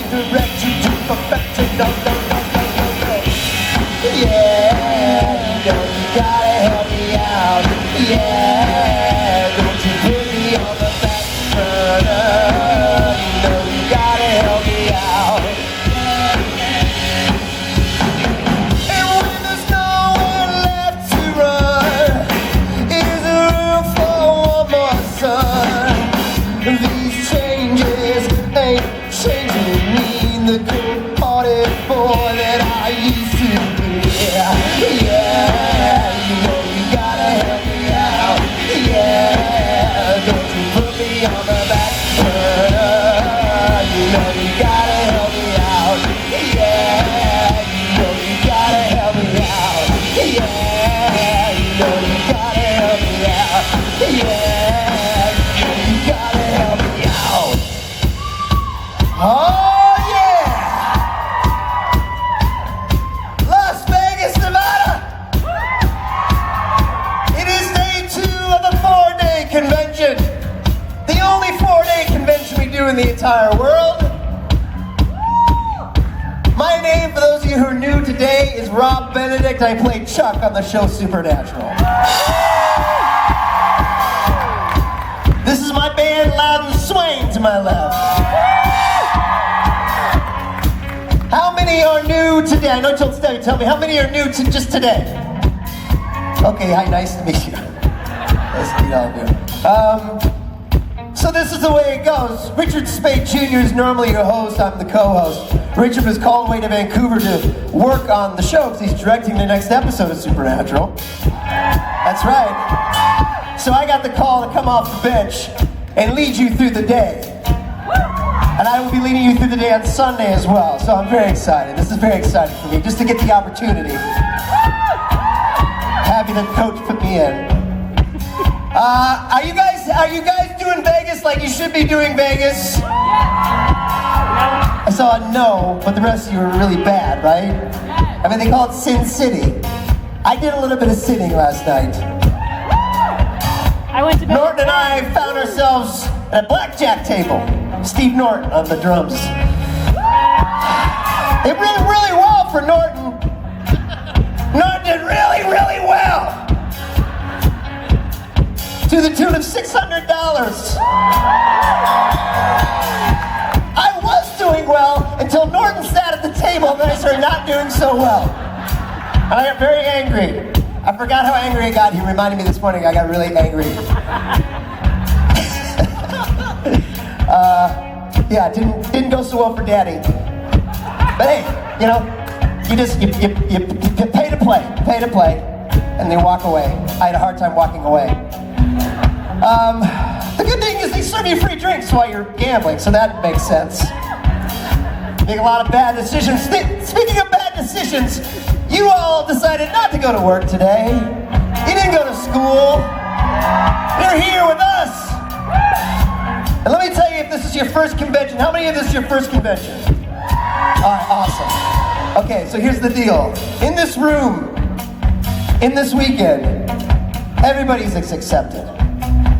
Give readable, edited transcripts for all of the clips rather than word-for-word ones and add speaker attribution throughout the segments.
Speaker 1: direction to perfection. No, no, no, no, no, no. Yeah, you know you gotta help me out. Yeah, don't you put me on the back burner. You know you gotta help me out. And when there's nowhere left to run, is there room for one more sun? These changes ain't changing me, the good-hearted boy that I used to be. Yeah, you know you gotta help me out. Yeah, don't you put me on the back burner. You know you gotta help me out. Yeah, you know you gotta help me out. Yeah, you know you gotta help me out. Yeah, you gotta help me out. Oh yeah! Las Vegas, Nevada! It is day 2 of the 4-day convention. The only 4-day convention we do in the entire world. My name, for those of you who are new today, is Rob Benedict. I play Chuck on the show Supernatural. This is my band, Loud and Swain, to my left. How many are new today? I know you'll tell me, how many are new to just today? Okay, hi, nice to meet you. Nice to meet all of you. So this is the way it goes. Richard Spade Jr. is normally your host, I'm the co-host. Richard was called away to Vancouver to work on the show because he's directing the next episode of Supernatural. That's right. So I got the call to come off the bench and lead you through the day. And I will be leading you through the day on Sunday as well. So I'm very excited. This is very exciting for me, just to get the opportunity. Happy that coach put me in. Are you guys doing Vegas like you should be doing Vegas? I saw a no, but the rest of you were really bad, right? I mean, they call it Sin City. I did a little bit of sinning last night.
Speaker 2: I went to bed.
Speaker 1: Norton and I found ourselves at a blackjack table. Steve Norton on the drums. It went really well for Norton. Norton did really, really well. To the tune of $600. I was doing well until Norton sat at the table and then I started not doing so well. And I got very angry. I forgot how angry I got. He reminded me this morning I got really angry. Yeah, didn't go so well for Daddy. But hey, you know, you pay to play, and they walk away. I had a hard time walking away. The good thing is they serve you free drinks while you're gambling, so that makes sense. Make a lot of bad decisions. Speaking of bad decisions, you all decided not to go to work today. You didn't go to school. You're here with us. And let me tell you, if this is your first convention, how many of this is your first convention? All right, awesome. Okay, so here's the deal. In this room, in this weekend, everybody's accepted.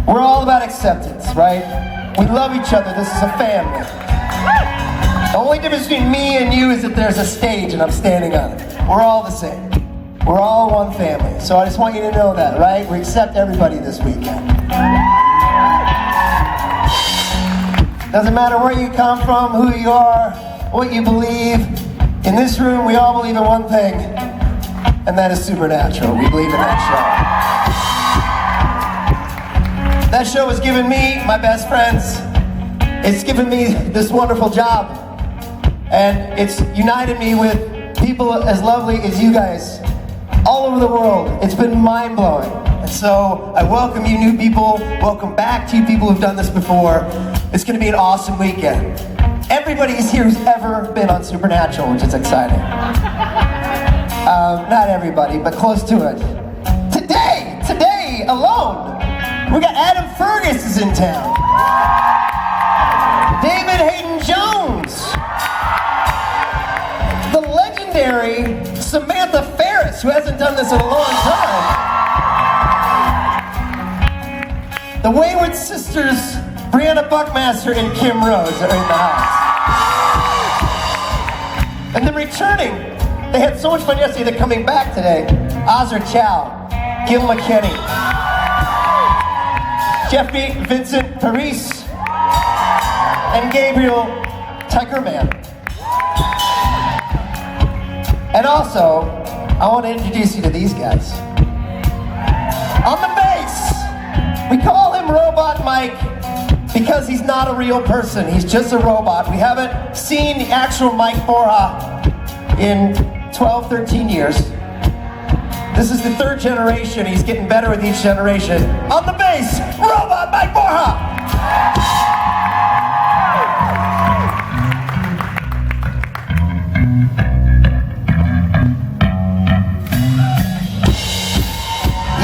Speaker 1: We're all about acceptance, right? We love each other. This is a family. The only difference between me and you is that there's a stage and I'm standing on it. We're all the same. We're all one family. So I just want you to know that, right? We accept everybody this weekend. Doesn't matter where you come from, who you are, what you believe. In this room, we all believe in one thing, and that is Supernatural. We believe in that show. That show has given me, my best friends, it's given me this wonderful job. And it's united me with people as lovely as you guys all over the world. It's been mind-blowing. And so I welcome you new people. Welcome back to you people who've done this before. It's going to be an awesome weekend. Everybody is here who's ever been on Supernatural, which is exciting. Not everybody, but close to it. Today alone, we got Adam Fergus is in town. David Hayden Jones. The legendary Samantha Ferris, who hasn't done this in a long time. The Wayward Sisters, Brianna Buckmaster and Kim Rhodes are in the house. And then returning, they had so much fun yesterday, they're coming back today. Ozra Chow, Gil McKinney, Jeffrey Vincent Paris, and Gabriel Tuckerman. And also, I want to introduce you to these guys. On the bass, we call him Robot Mike because he's not a real person. He's just a robot. We haven't seen the actual Mike Borja in 12, 13 years. This is the third generation. He's getting better with each generation. On the bass, Robot Mike Borja.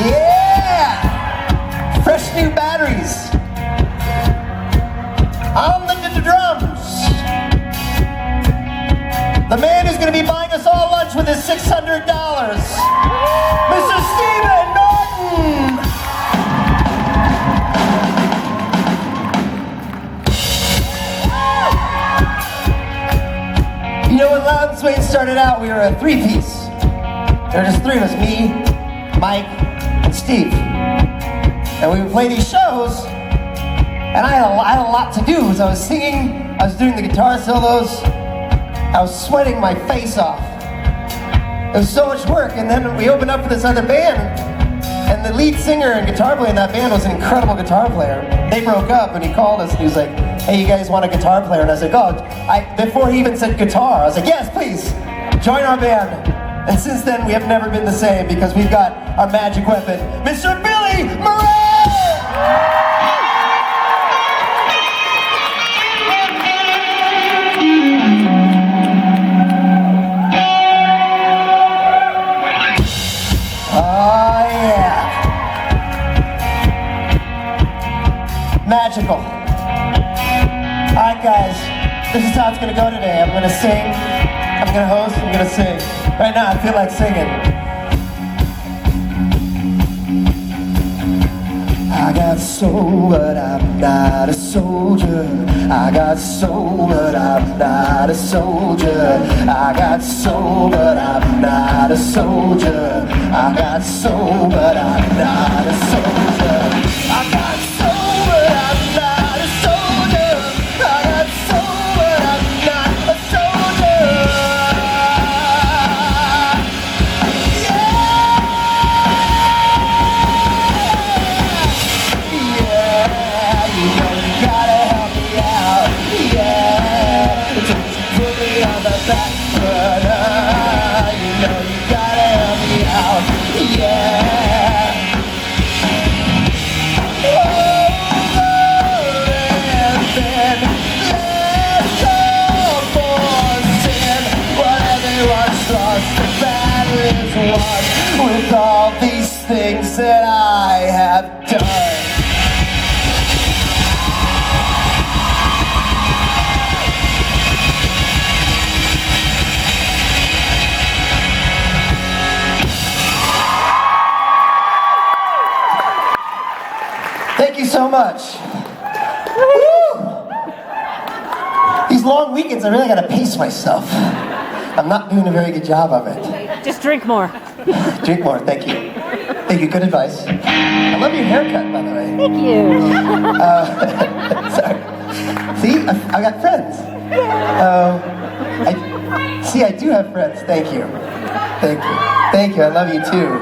Speaker 1: Yeah! Fresh new batteries. On the drums, the man who's going to be buying us all lunch with his $600, Mr. Stephen Norton. You know, when Loud and Swain started out, we were a three-piece. There were just three of us, me, Mike, and Steve. And we would play these shows, and I had a lot to do. As I was singing, I was doing the guitar solos, I was sweating my face off. It was so much work, and then we opened up for this other band, and the lead singer and guitar player in that band was an incredible guitar player. They broke up, and he called us, and he was like, hey, you guys want a guitar player? And I was like, oh, before he even said guitar, I was like, yes, please, join our band. And since then, we have never been the same, because we've got our magic weapon, Mr. Billy Murray! Magical. Alright guys, this is how it's gonna go today. I'm gonna sing, I'm gonna host, I'm gonna sing. Right now I feel like singing. I got soul but I'm not a soldier. I got soul but I'm not a soldier. I got soul but I'm not a soldier. I got soul but I'm not a soldier. I got soul but I'm not a soldier. I got soul but I'm not a soldier. Yeah, you know you gotta help me out. Yeah, just put me on the back burner. You know you gotta help me out. Yeah. With all these things that I have done. Thank you so much. Woo! These long weekends, I really gotta pace myself. I'm not doing a very good job of it.
Speaker 2: Just drink more.
Speaker 1: Drink more, thank you. Thank you, good advice. I love your haircut, by the way.
Speaker 2: Thank you.
Speaker 1: Sorry. See, I got friends. I do have friends, thank you. Thank you. Thank you, I love you too.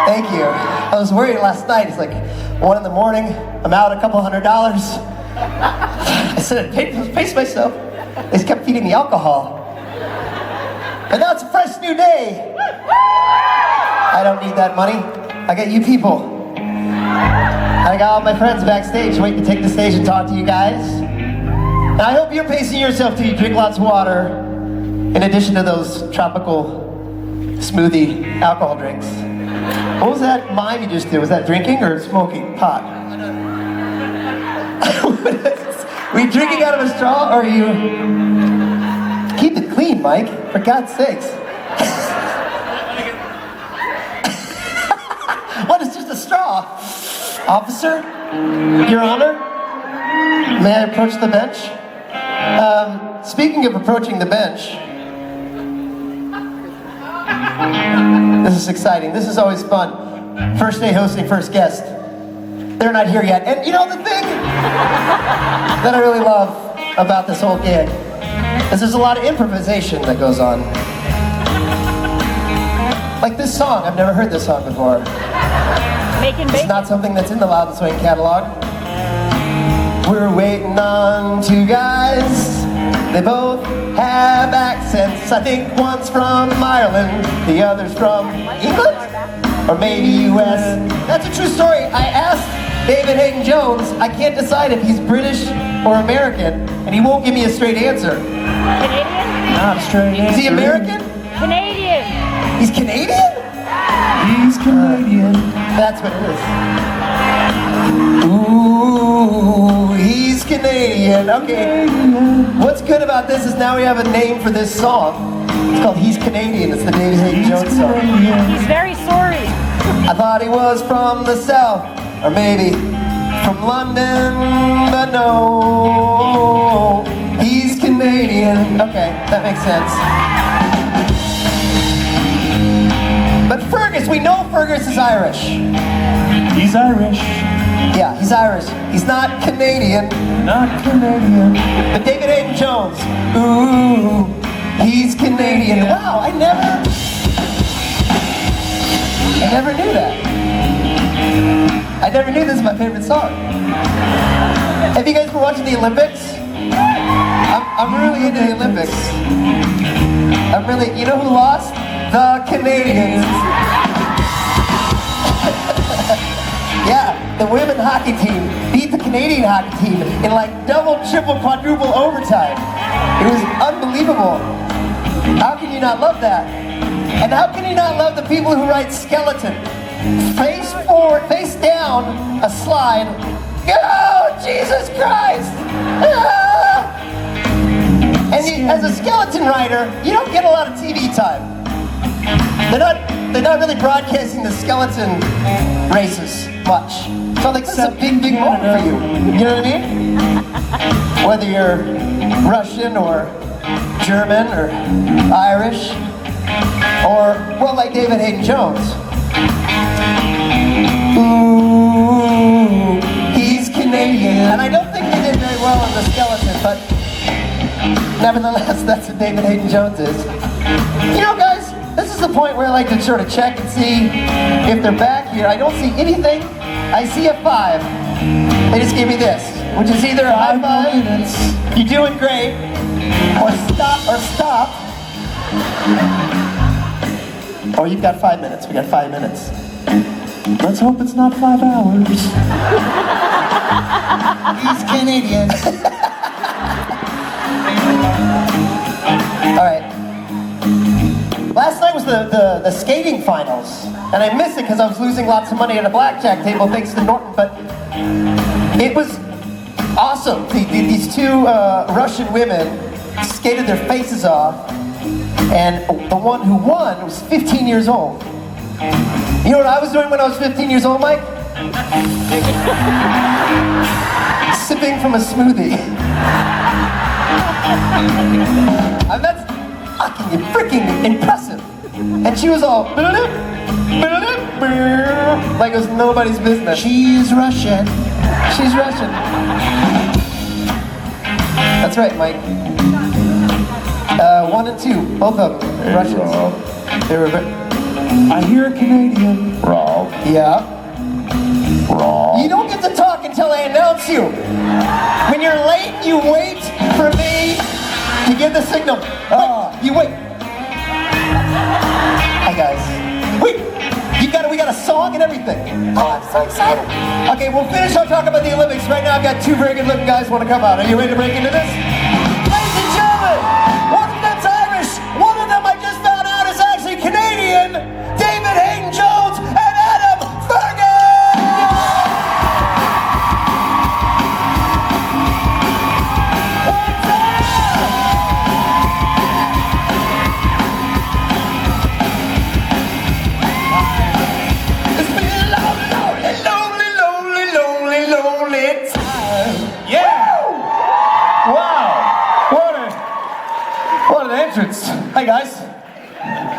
Speaker 1: Thank you. I was worried last night, it's like 1 in the morning, I'm out a couple $100. I said, pace myself. They just kept feeding me alcohol. And now it's a fresh new day. I don't need that money. I got you people. I got all my friends backstage waiting to take the stage and talk to you guys. And I hope you're pacing yourself till you drink lots of water, in addition to those tropical smoothie alcohol drinks. What was that mime you just did? Was that drinking or smoking pot? Were you drinking out of a straw, or are you... Keep it clean, Mike, for God's sakes. What, it's just a straw? Officer, Your Honor, may I approach the bench? Speaking of approaching the bench, This is exciting. This is always fun. First day hosting, first guest. They're not here yet. And you know the thing that I really love about this whole gig is there's a lot of improvisation that goes on. Like this song, I've never heard this song before. It's not something that's in the Loud and Swing catalog. We're waiting on two guys. They both have accents. I think one's from Ireland, the other's from England? Or maybe US. That's a true story. I asked David Hayden Jones, I can't decide if he's British or American, and he won't give me a straight answer.
Speaker 2: Canadian?
Speaker 3: Not a straight answer.
Speaker 1: Is he American?
Speaker 2: Canadian.
Speaker 1: He's Canadian?
Speaker 3: He's Canadian.
Speaker 1: That's what it is. Ooh, he's Canadian. Okay. What's good about this is now we have a name for this song. It's called He's Canadian. It's the David Hayden Jones song.
Speaker 2: He's very sorry.
Speaker 1: I thought he was from the South, or maybe from London, but no, he's Canadian. Okay, that makes sense. But Fergus, we know Fergus is Irish.
Speaker 3: He's Irish.
Speaker 1: Yeah, he's Irish. He's not Canadian.
Speaker 3: Not Canadian.
Speaker 1: But David Hayden Jones, ooh, he's Canadian. Wow, I never knew that. I never knew this is my favorite song. Have you guys been watching the Olympics? I'm really into the Olympics. I'm really, you know who lost? The Canadians. Yeah, the women hockey team beat the Canadian hockey team in like double, triple, quadruple overtime. It was unbelievable. How can you not love that? And how can you not love the people who write skeleton? Face forward, face down, a slide. Oh, Jesus Christ! Ah! And as a skeleton writer, you don't get a lot of TV time. They're not really broadcasting the skeleton races much. So like, this is a big, big moment for you. You know what I mean? Whether you're Russian or German or Irish, or, well, like David Hayden Jones. Ooh, he's Canadian. And I don't think he did very well on the skeleton, but nevertheless, that's what David Hayden Jones is. You know, guys, this is the point where I like to sort of check and see if they're back here. I don't see anything. I see a 5. They just gave me this, which is either a high 5, you're doing great, or stop. Oh, you've got 5 minutes. We got 5 minutes.
Speaker 3: Let's hope it's not 5 hours.
Speaker 1: He's Canadian. All right. Last night was the skating finals, and I missed it because I was losing lots of money at a blackjack table thanks to Norton, but it was awesome. These two Russian women skated their faces off, and the one who won was 15 years old. You know what I was doing when I was 15 years old, Mike? Sipping from a smoothie. And that's fucking freaking impressive. And she was all like it was nobody's business. She's Russian. She's Russian. That's right, Mike. 1 and 2, both of them Russians. They were.
Speaker 3: I hear a Canadian.
Speaker 4: Rob.
Speaker 1: Yeah.
Speaker 4: Rob.
Speaker 1: You don't get to talk until I announce you. When you're late, you wait for me to give the signal. You wait. Hi guys. Wait. We got a song and everything. Oh, I'm so excited. Okay, we'll finish our talk about the Olympics. Right now, I've got 2 very good-looking guys who want to come out. Are you ready to break into this? Ladies and gentlemen, one of them's Irish. One of them I just found out is actually Canadian. David Hayden Jones and Adam Fergus! What's up? It's been a lonely time.
Speaker 3: Yeah! Wow! What an entrance.
Speaker 1: Hi guys.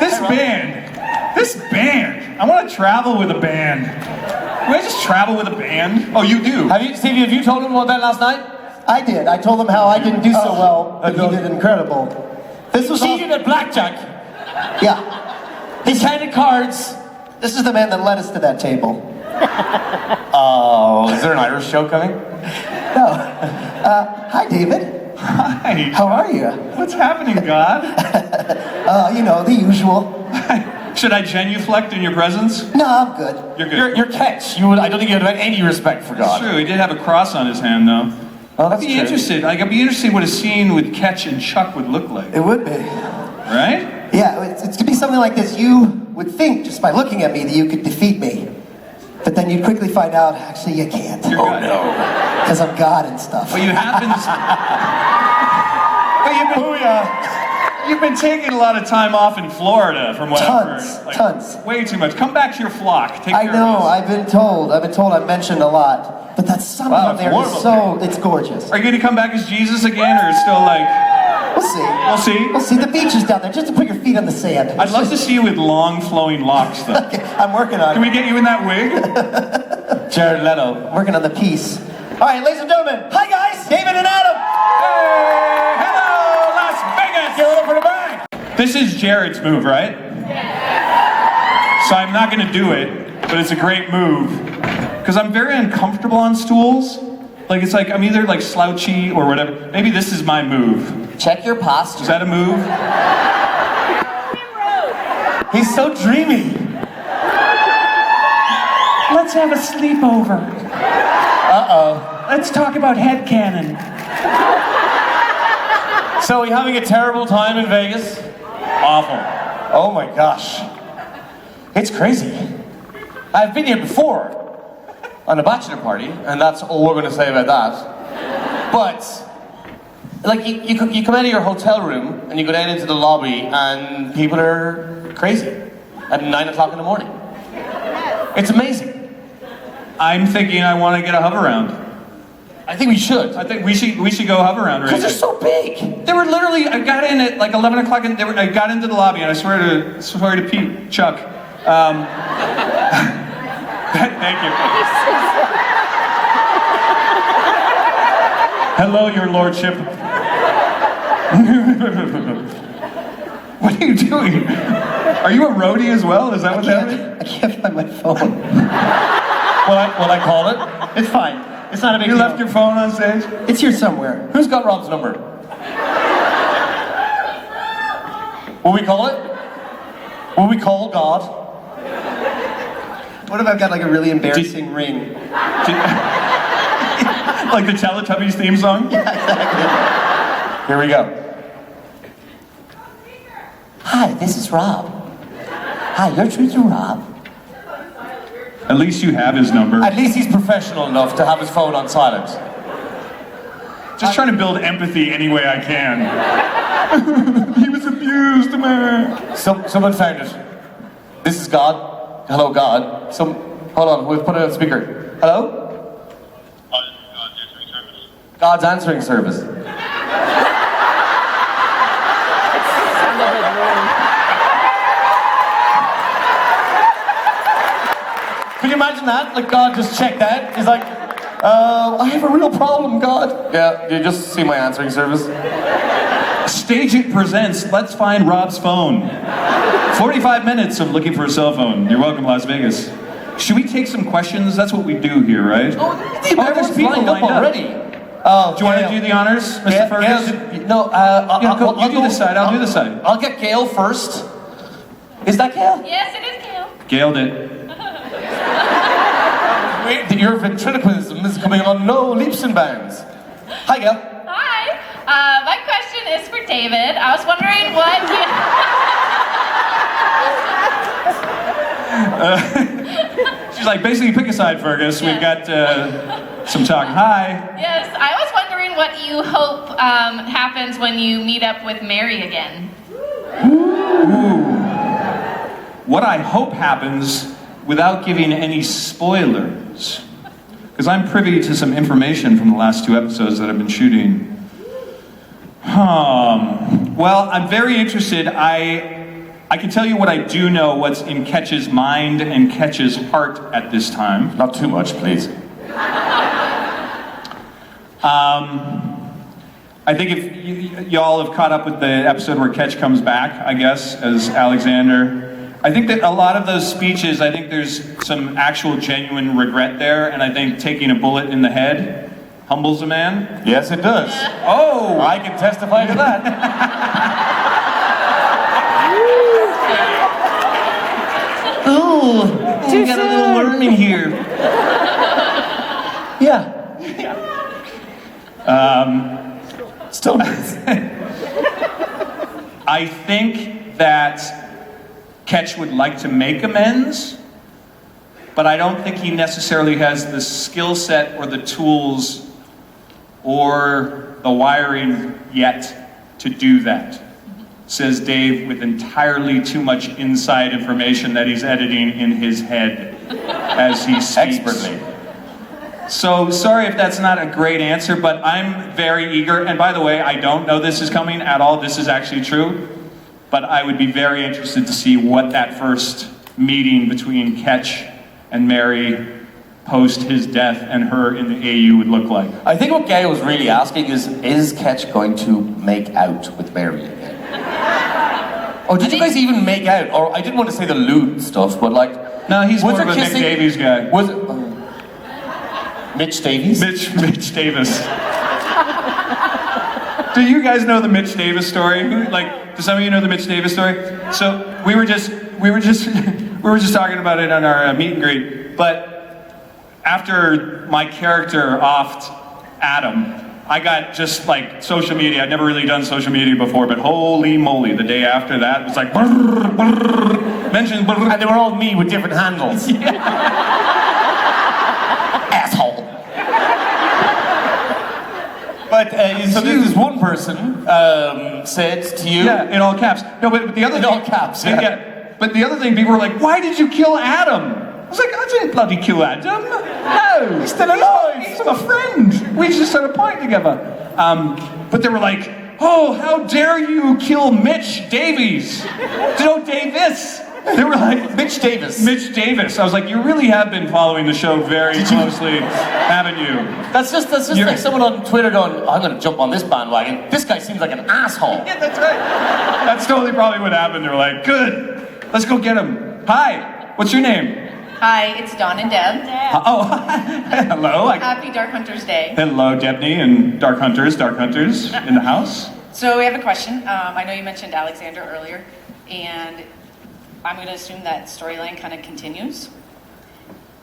Speaker 5: This band. I want to travel with a band. Can I just travel with a band? Oh, you do?
Speaker 6: Stevie, have you told him about that last night?
Speaker 1: I did. I told him how I didn't do so well, but he did incredible. This was
Speaker 6: Cheated at blackjack.
Speaker 1: Yeah.
Speaker 6: He counted cards.
Speaker 1: This is the man that led us to that table.
Speaker 6: Oh, is there an Irish show coming?
Speaker 1: No. Hi, David.
Speaker 5: Hi.
Speaker 1: How are you?
Speaker 5: What's happening, God?
Speaker 1: You know, the usual.
Speaker 5: Should I genuflect in your presence?
Speaker 1: No, I'm good.
Speaker 5: You're good.
Speaker 6: You're catch. I don't think you have any respect for God.
Speaker 5: That's true. He did have a cross on his hand, though.
Speaker 6: Oh, that's
Speaker 5: I'd be
Speaker 6: true.
Speaker 5: interested. I'd be interested what a scene with Ketch and Chuck would look like.
Speaker 1: It would be.
Speaker 5: Right?
Speaker 1: Yeah, it's gonna be something like this. You would think, just by looking at me, that you could defeat me. But then you'd quickly find out, actually, you can't.
Speaker 5: You're God.
Speaker 1: Because I'm God and stuff.
Speaker 5: But you have been... You've been taking a lot of time off in Florida, from what I've heard.
Speaker 1: Tons.
Speaker 5: Way too much. Come back to your flock. Take
Speaker 1: I
Speaker 5: care
Speaker 1: know,
Speaker 5: of us.
Speaker 1: I've been told I've mentioned a lot. But that sun
Speaker 6: Wow,
Speaker 1: out
Speaker 6: it's
Speaker 1: there
Speaker 6: warm
Speaker 1: is
Speaker 6: up
Speaker 1: it's gorgeous.
Speaker 5: Are you going to come back as Jesus again, or still like...
Speaker 1: We'll see.
Speaker 5: We'll see?
Speaker 1: We'll see. The beach is down there, just to put your feet on the sand.
Speaker 5: I'd love to see you with long, flowing locks, though.
Speaker 1: Okay, I'm working on
Speaker 5: Can
Speaker 1: it.
Speaker 5: we get you in that wig?
Speaker 6: Jared Leto.
Speaker 1: I'm working on the piece. All right, ladies and gentlemen. Hi, guys. David and Adam.
Speaker 5: Hey! Hello, Las Vegas!
Speaker 6: Give it up for the bang.
Speaker 5: This is Jared's move, right? So I'm not going to do it, but it's a great move. Because I'm very uncomfortable on stools. Like, it's like I'm either like slouchy or whatever. Maybe this is my move.
Speaker 6: Check your posture.
Speaker 5: Is that a move?
Speaker 6: He's so dreamy.
Speaker 3: Let's have a sleepover.
Speaker 6: Uh-oh.
Speaker 3: Let's talk about headcanon.
Speaker 6: So, are you having a terrible time in Vegas?
Speaker 5: Awful.
Speaker 6: Oh my gosh. It's crazy. I've been here before on a bachelor party, and that's all we're going to say about that. But, like, you come out of your hotel room and you go down into the lobby, and people are crazy at 9 o'clock in the morning. It's amazing.
Speaker 5: I'm thinking I want to get a hover round.
Speaker 6: I think we should.
Speaker 5: I think we should go hover round right
Speaker 6: Because they're
Speaker 5: now.
Speaker 6: so big.
Speaker 5: They were literally, I got in at like 11 o'clock and I got into the lobby and I swear to Pete, Chuck. Thank you. Hello, your lordship. What are you doing? Are you a roadie as well? Is that what's happening?
Speaker 1: I can't find my phone.
Speaker 6: Will I call it?
Speaker 1: It's fine. It's not a big
Speaker 5: You
Speaker 1: deal.
Speaker 5: left your phone on stage?
Speaker 1: It's here somewhere.
Speaker 6: Who's got Rob's number? Will we call it? Will we call God?
Speaker 1: What if I've got like a really embarrassing ring?
Speaker 5: Like the Teletubbies theme song?
Speaker 6: Here we go.
Speaker 1: Hi, this is Rob. Hi, you're through to Rob.
Speaker 5: At least you have his number.
Speaker 6: At least he's professional enough to have his phone on silent.
Speaker 5: Just trying to build empathy any way I can. He was abused, man.
Speaker 6: Someone found it. This is God. Hello, God. Hold on, we'll put it on speaker. Hello? God's answering service. Can you imagine that? Like God just checked that. He's like, I have a real problem, God. Yeah, you just see my answering service.
Speaker 5: Stage It presents Let's Find Rob's Phone. 45 minutes of looking for a cell phone. You're welcome, Las Vegas. Should we take some questions? That's what we do here, right?
Speaker 6: Everyone's lined up already.
Speaker 5: Do you want to do the honors, Mr. Fergus?
Speaker 6: No,
Speaker 5: You do this side, I'll do this side.
Speaker 6: I'll get Gail first. Is that Gail?
Speaker 2: Yes, it is Gail.
Speaker 5: Gailed it.
Speaker 6: Wait, your ventriloquism is coming on no leaps and bounds. Hi, Gail.
Speaker 2: Hi. My question is for David. I was wondering what
Speaker 5: She's like, basically pick a side, Fergus.
Speaker 2: Yeah.
Speaker 5: We've got some talk. Hi.
Speaker 2: Yes, I was wondering what you hope happens when you meet up with Mary again.
Speaker 5: What I hope happens without giving any spoilers, because I'm privy to some information from the last 2 episodes that I've been shooting. Well, I'm very interested. I I can tell you what I do know, what's in Ketch's mind and Ketch's heart at this time.
Speaker 6: Not too much, please.
Speaker 5: I think if y'all have caught up with the episode where Ketch comes back, I guess, as Alexander, I think that a lot of those speeches, I think there's some actual genuine regret there, and I think taking a bullet in the head humbles a man.
Speaker 6: Yes, it does.
Speaker 5: Oh!
Speaker 6: I can testify to that.
Speaker 1: Ooh, we got a little worm in here. Yeah.
Speaker 6: Still
Speaker 5: I think that Ketch would like to make amends, but I don't think he necessarily has the skill set or the tools or the wiring yet to do that. Says Dave with entirely too much inside information that he's editing in his head as he speaks.
Speaker 6: expertly.
Speaker 5: So sorry if that's not a great answer, but I'm very eager. And by the way, I don't know this is coming at all. This is actually true. But I would be very interested to see what that first meeting between Ketch and Mary post his death and her in the AU would look like.
Speaker 6: I think what Gay was really asking is Ketch going to make out with Mary again? Or did you guys even make out? Or I didn't want to say the lewd stuff, but like...
Speaker 5: No, he's
Speaker 6: was
Speaker 5: more of
Speaker 6: there
Speaker 5: a Mick
Speaker 6: kissing?
Speaker 5: Davies guy.
Speaker 6: Was it... Mitch Davies?
Speaker 5: Mitch Davis. Do you guys know the Mitch Davis story? Like, do some of you know the Mitch Davis story? So we were just talking about it on our meet and greet. But after my character offed Adam, I got just like social media. I'd never really done social media before, but holy moly, the day after that was like brrr, brrr, mention brrr.
Speaker 6: And they were all me with different handles. Asshole. But so this one person said to you,
Speaker 5: Yeah, in all caps. No, but the other
Speaker 6: In
Speaker 5: thing,
Speaker 6: all caps, yeah.
Speaker 5: But the other thing, people were like, "Why did you kill Adam?" I was like, "I didn't bloody kill Adam. No, he's still alive. He's my friend. We just had a pint together." But they were like, "Oh, how dare you kill Mitch Davies? No, Davis." They were like,
Speaker 6: Mitch Davis.
Speaker 5: Mitch Davis. I was like, "You really have been following the show very closely, haven't you?"
Speaker 6: That's just like someone on Twitter going, I'm going to jump on this bandwagon. This guy seems like an asshole.
Speaker 5: Yeah, that's right. That's totally probably what happened. They were like, "Good, let's go get him." Hi, what's your name?
Speaker 2: Hi, it's Dawn and Deb.
Speaker 5: Oh, hello.
Speaker 2: Happy Dark Hunters Day.
Speaker 5: Hello, Debney and Dark Hunters in the house.
Speaker 2: So we have a question. I know you mentioned Alexander earlier, and I'm going to assume that storyline kind of continues.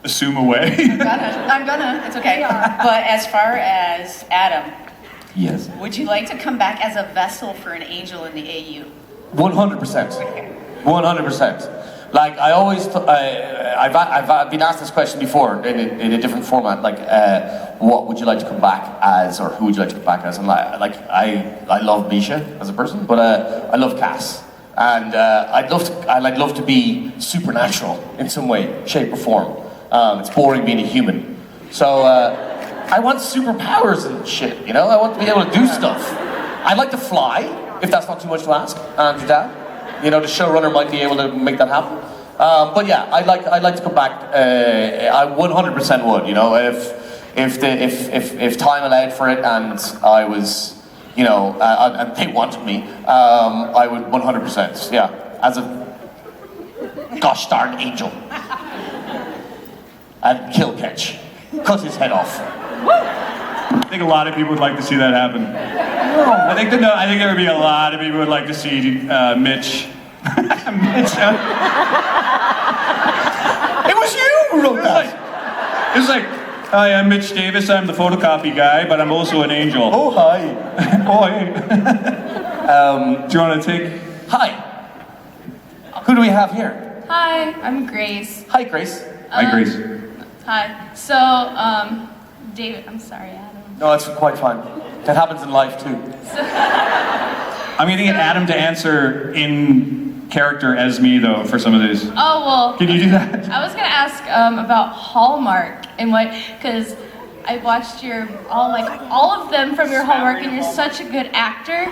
Speaker 5: Assume away.
Speaker 2: I'm gonna. It's okay. But as far as Adam,
Speaker 6: Yes.
Speaker 2: would you like to come back as a vessel for an angel in the AU?
Speaker 6: 100%. 100%. Like I always, I've been asked this question before in a different format. Like, what would you like to come back as, or who would you like to come back as? And I love Misha as a person, but I love Cass, and I'd love to be supernatural in some way, shape, or form. It's boring being a human, so I want superpowers and shit. You know, I want to be able to do stuff. I'd like to fly, if that's not too much to ask, and your dad. You know, the showrunner might be able to make that happen. But yeah, I'd like to come back. I 100% would. You know, if time allowed for it, and I was, you know, and they wanted me, I would 100%. Yeah, as a gosh darn angel, and kill Ketch, cut his head off.
Speaker 5: I think a lot of people would like to see that happen. I think there would be a lot of people who would like to see Mitch. Mitch.
Speaker 6: It was you who wrote that.
Speaker 5: It was like, "Hi, I'm Mitch Davis. I'm the photocopy guy, but I'm also an angel."
Speaker 6: Oh hi.
Speaker 5: Oh, hey. Do you want to take?
Speaker 6: Hi. Who do we have here?
Speaker 7: Hi, I'm Grace.
Speaker 6: Hi, Grace.
Speaker 5: Hi, Grace.
Speaker 7: Hi. So, David, I'm sorry, Adam.
Speaker 6: No, it's quite fine. That happens in life too.
Speaker 5: I'm gonna get Adam to answer in character as me though for some of these.
Speaker 7: Oh, well.
Speaker 5: Can you do that?
Speaker 7: I was gonna ask about Hallmark and what, because I watched all of them from your Hallmark, and you're such a good actor.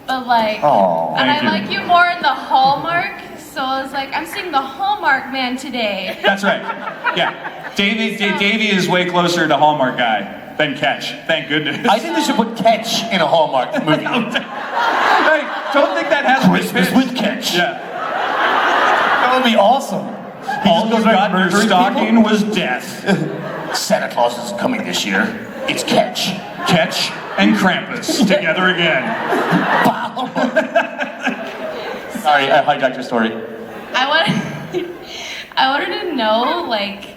Speaker 7: but like,
Speaker 6: Oh,
Speaker 7: and I
Speaker 5: thank you.
Speaker 7: like you more in the Hallmark. So I was like, I'm seeing the Hallmark man today.
Speaker 5: That's right. Yeah. Davey is way closer to Hallmark guy than Catch. Thank goodness.
Speaker 6: I think they should put Catch in a Hallmark movie.
Speaker 5: Hey, don't think that has
Speaker 6: Christmas with Catch.
Speaker 5: Yeah.
Speaker 6: That would be awesome. He
Speaker 5: All
Speaker 6: just
Speaker 5: you
Speaker 6: goes around
Speaker 5: got in your
Speaker 6: murdering
Speaker 5: stocking
Speaker 6: people.
Speaker 5: was death.
Speaker 6: Santa Claus is coming this year. It's Catch.
Speaker 5: Catch and Krampus together again.
Speaker 6: Sorry, I hijacked your story.
Speaker 7: I wanted to know like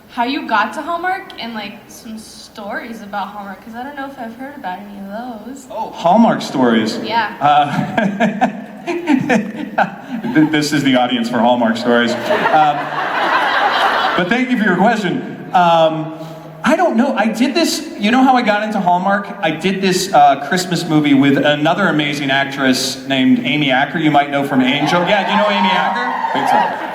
Speaker 7: how you got to Hallmark and like some stories about Hallmark because I don't know if I've heard about any of those.
Speaker 5: Oh, Hallmark stories.
Speaker 7: Yeah.
Speaker 5: This is the audience for Hallmark stories. But thank you for your question. I don't know. I did this. You know how I got into Hallmark? I did this Christmas movie with another amazing actress named Amy Acker. You might know from Angel. Yeah, do you know Amy Acker?
Speaker 6: Big time.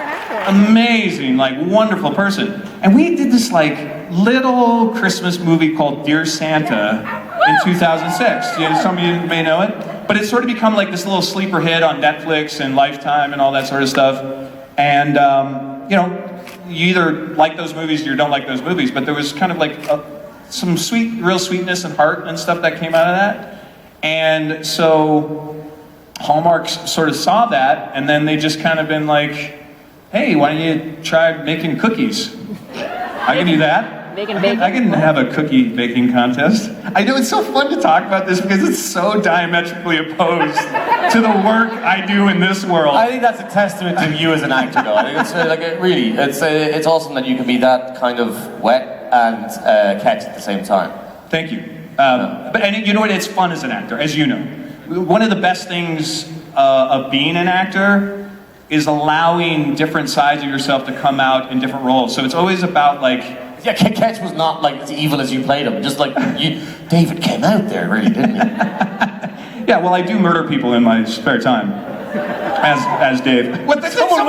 Speaker 5: Amazing, like wonderful person. And we did this like little Christmas movie called Dear Santa in 2006. Some of you may know it. But it's sort of become like this little sleeper hit on Netflix and Lifetime and all that sort of stuff. And, you know, you either like those movies or you don't like those movies, but there was kind of like some real sweetness and heart and stuff that came out of that. And so Hallmark sort of saw that, and then they just kind of been like, hey, why don't you try making cookies? I can do that. I can have a cookie baking contest. I know it's so fun to talk about this because it's so diametrically opposed to the work I do in this world.
Speaker 6: I think that's a testament to you as an actor, though. I think it's it's awesome that you can be that kind of wet and catch at the same time.
Speaker 5: Thank you. And you know what? It's fun as an actor, as you know. One of the best things of being an actor is allowing different sides of yourself to come out in different roles. So it's always about like.
Speaker 6: Yeah, Catch was not like as evil as you played him. Just like David came out there, really, didn't he?
Speaker 5: Yeah, well, I do murder people in my spare time, as Dave. What? Did someone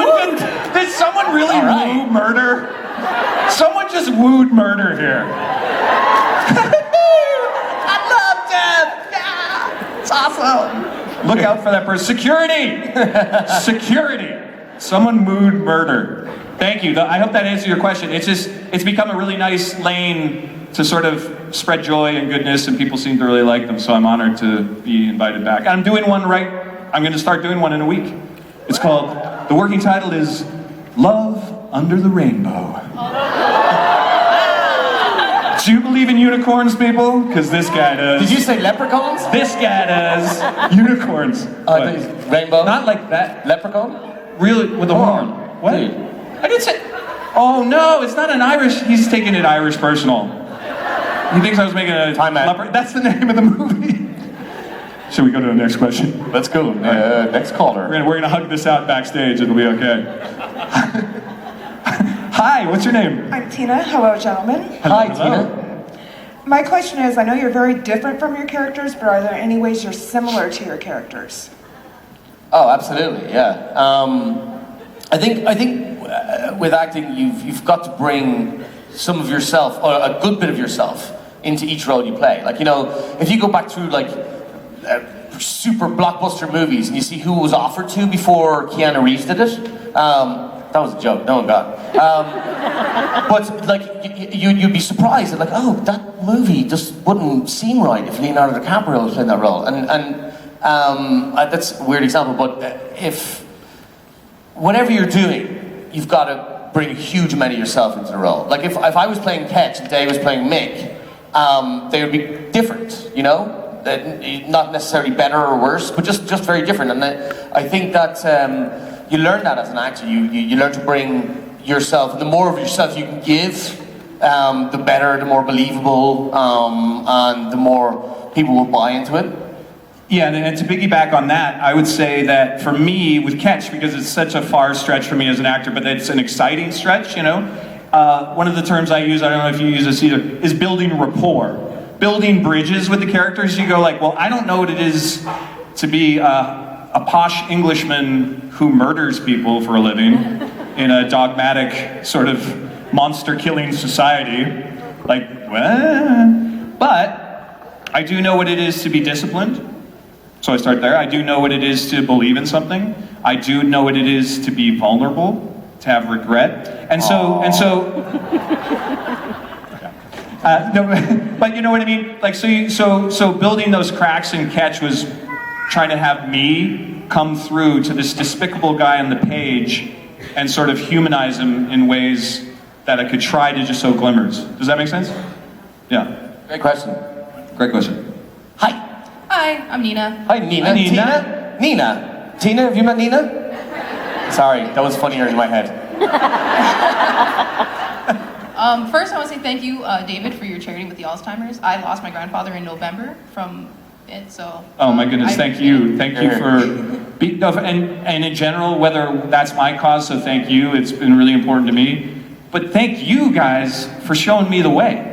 Speaker 5: really woo murder? Someone just wooed murder here. I love death. Yeah, it's awesome. Look out for that person. Security. Security. Someone wooed murder. Thank you. I hope that answers your question. It's become a really nice lane to sort of spread joy and goodness, and people seem to really like them, so I'm honored to be invited back. I'm doing one I'm going to start doing one in a week. It's called, the working title is Love Under the Rainbow. Do you believe in unicorns, people? Because this guy does.
Speaker 6: Did you say leprechauns?
Speaker 5: This guy does. Unicorns.
Speaker 6: Rainbow?
Speaker 5: Not like that.
Speaker 6: Leprechaun?
Speaker 5: Really, with a horn. What?
Speaker 6: Dude.
Speaker 5: I didn't say. Oh no, it's not an Irish. He's taking it Irish personal. He thinks I was making a
Speaker 6: Time out.
Speaker 5: leopard. That's the name of the movie. Should we go to the next question?
Speaker 6: Let's go. Next caller.
Speaker 5: We're gonna hug this out backstage. It'll be okay. Hi, what's your name?
Speaker 8: I'm Tina. Hello, gentlemen.
Speaker 6: Hi,
Speaker 5: Hello.
Speaker 6: Tina.
Speaker 8: My question is, I know you're very different from your characters, but are there any ways you're similar to your characters?
Speaker 6: Oh, absolutely, yeah. I think with acting, you've got to bring some of yourself, or a good bit of yourself, into each role you play. Like, you know, if you go back through like super blockbuster movies and you see who was offered to before Keanu Reeves did it, that was a joke. No one got it. But like, you'd be surprised that like, oh, that movie just wouldn't seem right if Leonardo DiCaprio was playing that role. And that's a weird example, but if whatever you're doing, you've got to bring a huge amount of yourself into the role. Like if I was playing Ketch and Dave was playing Mick, they would be different, you know? Not necessarily better or worse, but just very different. And I think that you learn that as an actor. You learn to bring yourself, and the more of yourself you can give, the better, the more believable, and the more people will buy into it.
Speaker 5: Yeah, and to piggyback on that, I would say that for me, with Catch, because it's such a far stretch for me as an actor, but it's an exciting stretch, you know? One of the terms I use, I don't know if you use this either, is building rapport. Building bridges with the characters. You go like, well, I don't know what it is to be a posh Englishman who murders people for a living in a dogmatic sort of monster-killing society. Like, what? But I do know what it is to be disciplined, So I start there. I do know what it is to believe in something. I do know what it is to be vulnerable, to have regret. And so, no, but you know what I mean? Like, so building those cracks in Catch was trying to have me come through to this despicable guy on the page and sort of humanize him in ways that I could try to just show glimmers. Does that make sense? Yeah.
Speaker 6: Great question.
Speaker 5: Great question.
Speaker 6: Hi.
Speaker 7: Hi, I'm Nina.
Speaker 6: Hi, Nina.
Speaker 5: Hi, Nina.
Speaker 6: Tina? Nina. Tina, have you met Nina? Sorry, that was funnier in my head.
Speaker 7: First, I want to say thank you, David, for your charity with the Alzheimer's. I lost my grandfather in November from it, so.
Speaker 5: Oh my goodness, thank you. Thank you for, and in general, whether that's my cause, so thank you, it's been really important to me. But thank you guys for showing me the way.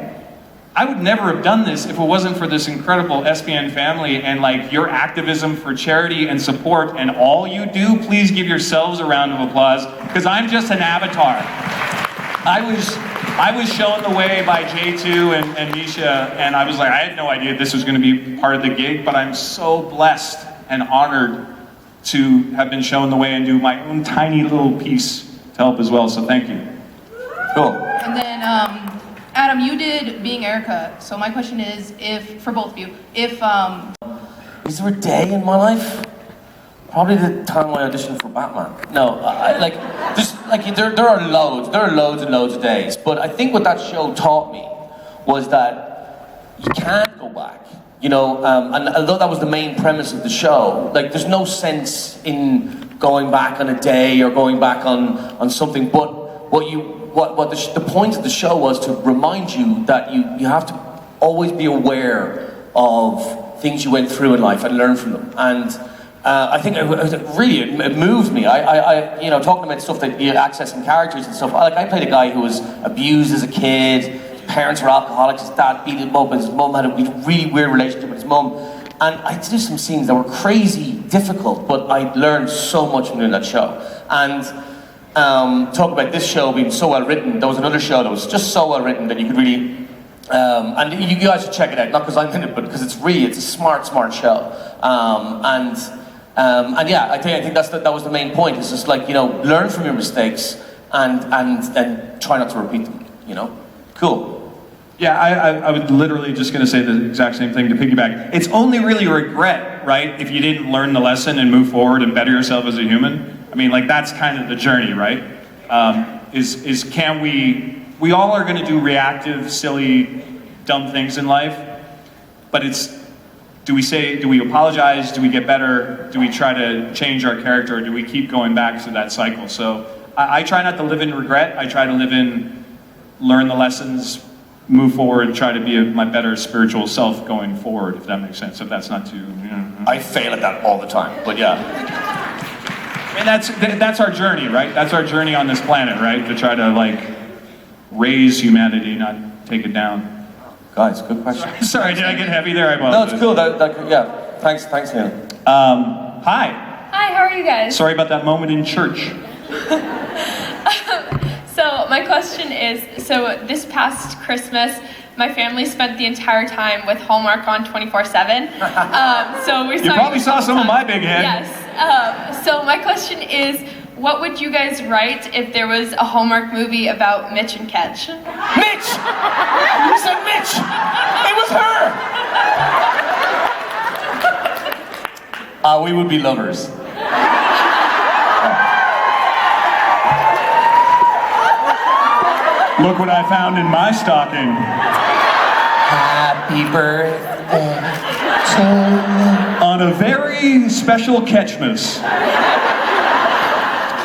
Speaker 5: I would never have done this if it wasn't for this incredible SBN family and like your activism for charity and support and all you do. Please give yourselves a round of applause, because I'm just an avatar. I was shown the way by J2 and Misha, and I was like, I had no idea this was going to be part of the gig, but I'm so blessed and honored to have been shown the way and do my own tiny little piece to help as well, so thank you.
Speaker 6: Cool.
Speaker 7: And then, Adam, you did Being Erica. So my question is, if, for both of you, if,
Speaker 6: Is there a day in my life? Probably the time I auditioned for Batman. No, there are loads and loads of days. But I think what that show taught me was that you can't go back. You know, and although that was the main premise of the show, like there's no sense in going back on a day or going back on something. But the point of the show was to remind you that you have to always be aware of things you went through in life and learn from them. And I think it moved me. I talking about stuff that you access in characters and stuff. Like I played a guy who was abused as a kid. His parents were alcoholics. His dad beat him up, and his mum had a really weird relationship with his mum. And I did some scenes that were crazy difficult, but I learned so much from doing that show. And talk about this show being so well written. There was another show that was just so well written that you could really, and you guys should check it out. Not because I'm in it, but because it's a smart show. And yeah, I think that was the main point. It's just like, learn from your mistakes and try not to repeat them. Cool.
Speaker 5: Yeah, I was literally just going to say the exact same thing to piggyback. It's only really regret, right, if you didn't learn the lesson and move forward and better yourself as a human. I mean, like, that's kind of the journey, right? Can we all are going to do reactive, silly, dumb things in life, but do we apologize, do we get better, do we try to change our character, or do we keep going back to that cycle? So I try not to live in regret. I try to learn the lessons, move forward, and try to be my better spiritual self going forward, if that makes sense, if that's not too...
Speaker 6: I fail at that all the time, but yeah.
Speaker 5: And that's our journey, right? That's our journey on this planet, right? To try to raise humanity, not take it down.
Speaker 6: Guys, good question.
Speaker 5: Sorry, did I get heavy there? I
Speaker 6: No,
Speaker 5: apologize.
Speaker 6: it's cool. Yeah, thanks, Neil.
Speaker 5: Hi.
Speaker 9: Hi, how are you guys?
Speaker 5: Sorry about that moment in church.
Speaker 9: So my question is, this past Christmas, my family spent the entire time with Hallmark on 24/7. So we
Speaker 5: You probably saw some of my big head.
Speaker 9: Yes. So my question is, what would you guys write if there was a Hallmark movie about Mitch and Ketch?
Speaker 6: Mitch! You said Mitch! It was her! We would be lovers.
Speaker 5: Look what I found in my stocking.
Speaker 6: Happy birthday to
Speaker 5: On a very special Catchmas.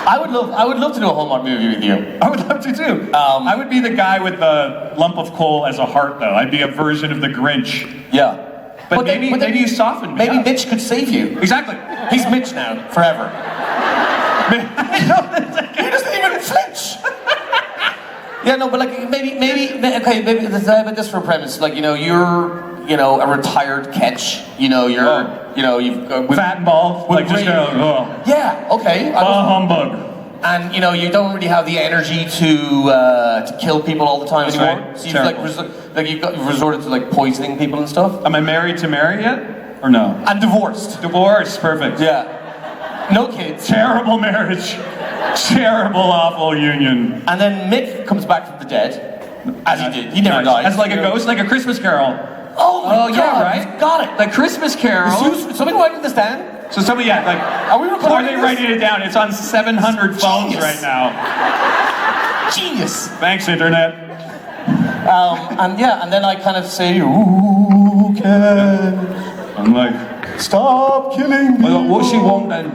Speaker 6: I would love to do a Hallmark movie with you.
Speaker 5: I would love to too. I would be the guy with the lump of coal as a heart, though. I'd be a version of the Grinch.
Speaker 6: Yeah.
Speaker 5: But maybe you soften me.
Speaker 6: Maybe
Speaker 5: up.
Speaker 6: Mitch could save you.
Speaker 5: Exactly.
Speaker 6: He's Mitch now, forever. He doesn't even flinch. Yeah, no, but maybe let's have this for a premise. You're a retired Ketch. You've
Speaker 5: Fat and bald,
Speaker 6: with
Speaker 5: just
Speaker 6: brain. Yeah, okay.
Speaker 5: humbug.
Speaker 6: And you don't really have the energy to kill people all the time
Speaker 5: That's
Speaker 6: anymore.
Speaker 5: right.
Speaker 6: So you've resorted to poisoning people and stuff.
Speaker 5: Am I married to Mary yet? Or no?
Speaker 6: And divorced.
Speaker 5: Divorce, perfect.
Speaker 6: Yeah. No kids.
Speaker 5: Terrible marriage. Terrible, awful union.
Speaker 6: And then Mick comes back from the dead. As he did. He never died.
Speaker 5: As like a ghost, like a Christmas Carol.
Speaker 6: Oh my God.
Speaker 5: Yeah, right?
Speaker 6: Got it.
Speaker 5: Like Christmas Carol.
Speaker 6: Somebody writing this down?
Speaker 5: So somebody, yeah, like,
Speaker 6: Are we
Speaker 5: are
Speaker 6: recording
Speaker 5: they
Speaker 6: this?
Speaker 5: writing it down? It's on 700 phones
Speaker 6: Genius.
Speaker 5: right now.
Speaker 6: Genius.
Speaker 5: Thanks, internet.
Speaker 6: And yeah, and then I kind of say, "Ooh, can
Speaker 5: I'm like,
Speaker 6: stop killing me?"
Speaker 5: what she won't then?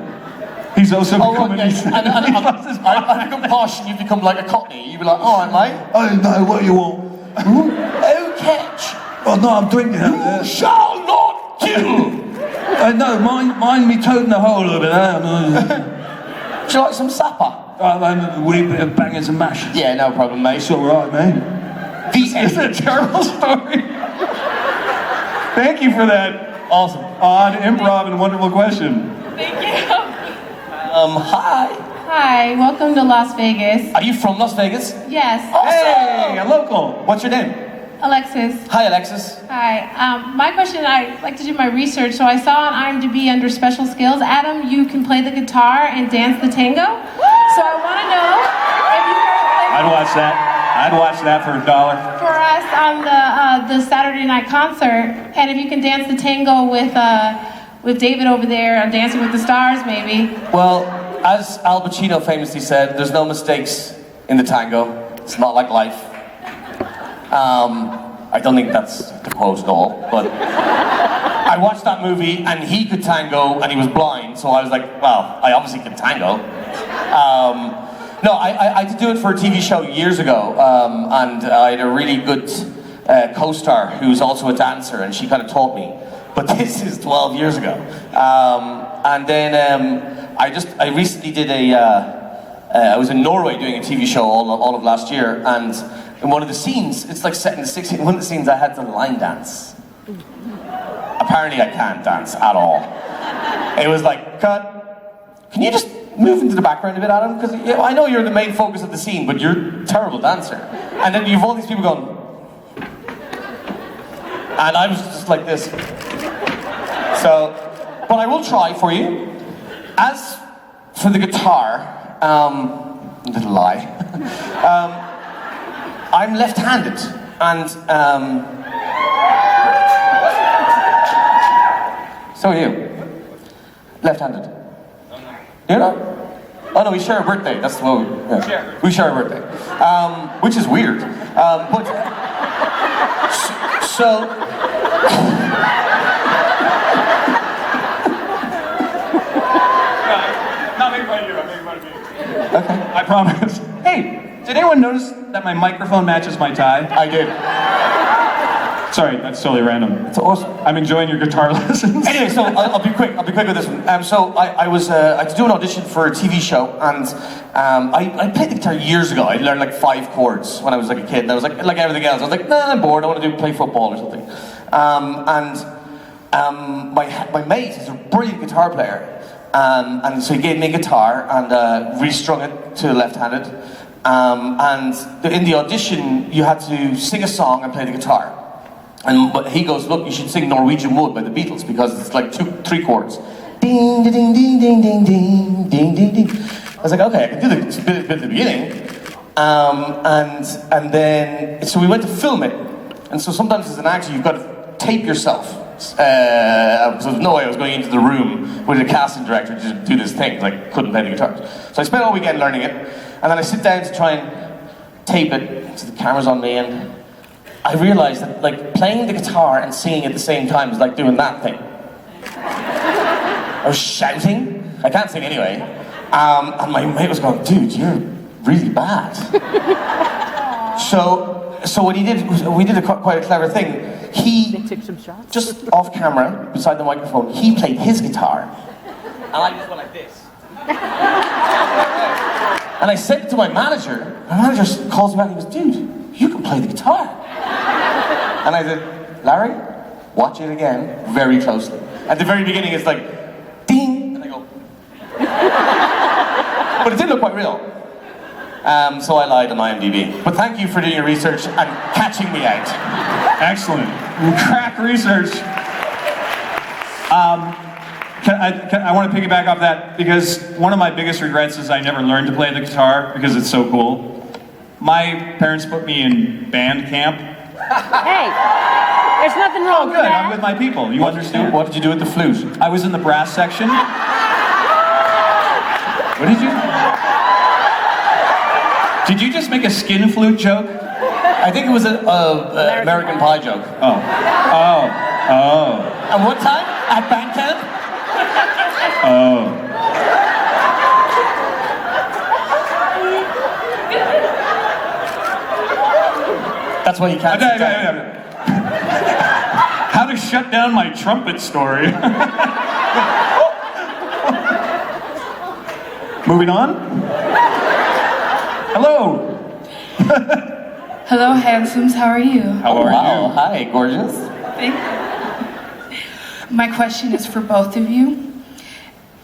Speaker 5: He's also becoming.
Speaker 6: okay. And I become posh and you become like a cockney. You be like, "All right, mate.
Speaker 5: I know what you want.
Speaker 6: Oh, catch.
Speaker 5: Oh no, I'm drinking out there.
Speaker 6: Shall not kill."
Speaker 5: No, mind me toting the hole a bit.
Speaker 6: Would you like some supper?
Speaker 5: I'm a wee bit of bangers and mash.
Speaker 6: Yeah, no problem, mate.
Speaker 5: It's alright, mate.
Speaker 6: The
Speaker 5: It's a terrible story. Thank you for that awesome, odd, improv, and wonderful question.
Speaker 9: Thank you.
Speaker 6: Hi.
Speaker 7: Hi, welcome to Las Vegas.
Speaker 6: Are you from Las Vegas?
Speaker 7: Yes,
Speaker 5: Hey, a local.
Speaker 6: What's your name?
Speaker 7: Alexis.
Speaker 6: Hi, Alexis.
Speaker 7: Hi. My question, I like to do my research, so I saw on IMDb under special skills, Adam, you can play the guitar and dance the tango. So I want to know if you can play
Speaker 5: I'd watch that. I'd watch that for $1.
Speaker 7: for us on the Saturday night concert, and if you can dance the tango with David over there on Dancing with the Stars, maybe.
Speaker 6: Well, as Al Pacino famously said, there's no mistakes in the tango. It's not like life. I don't think that's the quote at all, but I watched that movie and he could tango and he was blind, so I was like, well, I obviously can tango. No, I had to do it for a TV show years ago, and I had a really good co-star who's also a dancer, and she kind of taught me. But this is 12 years ago. And then I recently did I was in Norway doing a TV show all of last year, and in one of the scenes, it's like set in the 60s, in one of the scenes I had to line dance. Apparently I can't dance at all. It was like, cut. Can you just move into the background a bit, Adam? Because I know you're the main focus of the scene, but you're a terrible dancer. And then you've all these people going, and I was just like this. So, but I will try for you. As for the guitar, little lie. I'm left-handed, and so are you. Left-handed. You're not? Oh no, we share a birthday. That's what we share a birthday, which is weird. But so.
Speaker 5: Not making fun of you, I'm making fun of me. Okay. I promise. Hey, did anyone notice that my microphone matches my tie?
Speaker 6: I did.
Speaker 5: Sorry, that's totally random.
Speaker 6: It's awesome.
Speaker 5: I'm enjoying your guitar lessons.
Speaker 6: Anyway, so I'll be quick. I'll be quick with this one. So I had to do an audition for a TV show, and I played the guitar years ago. I learned like 5 chords when I was like a kid, and I was like everything else. I was like, nah, I'm bored. I want to play football or something. My mate is a brilliant guitar player, and so he gave me a guitar and restrung it to left-handed. And in the audition, you had to sing a song and play the guitar. But he goes, look, you should sing Norwegian Wood by the Beatles because it's like 2-3 chords. Ding, ding, ding, ding, ding, ding, ding, ding, ding. I was like, okay, I can do the bit at the beginning. And then, so we went to film it. And so sometimes as an actor, you've got to tape yourself. So there's no way I was going into the room with a casting director to just do this thing, because I couldn't play the guitar. So I spent all weekend learning it. And then I sit down to try and tape it, so the camera's on me, and I realized that like playing the guitar and singing at the same time is like doing that thing. I was shouting. I can't sing anyway. And my mate was going, dude, you're really bad. So what he did, we did quite a clever thing. He, just off camera, beside the microphone, he played his guitar. And I just went like this. And I said it to my manager. My manager calls me back and goes, dude, you can play the guitar. And I said, Larry, watch it again very closely. At the very beginning, it's like, ding, and I go. But it did look quite real. So I lied on IMDb. But thank you for doing your research and catching me out.
Speaker 5: Excellent. Crack research. I want to piggyback off that because one of my biggest regrets is I never learned to play the guitar because it's so cool. My parents put me in band camp.
Speaker 10: Hey, there's nothing wrong with
Speaker 5: Good,
Speaker 10: that.
Speaker 5: I'm with my people. You understand?
Speaker 6: What did you do with the flute?
Speaker 5: I was in the brass section. What did you? Did you just make a skin flute joke?
Speaker 6: I think it was an American Pie joke.
Speaker 5: Oh.
Speaker 6: And what time? At band camp?
Speaker 5: Oh.
Speaker 6: That's why you can't sit down.
Speaker 5: How to shut down my trumpet story. Moving on. Hello.
Speaker 9: Hello, handsomes. How are you?
Speaker 5: How are
Speaker 6: Wow,
Speaker 5: you?
Speaker 6: hi, gorgeous.
Speaker 9: Thank you. My question is for both of you.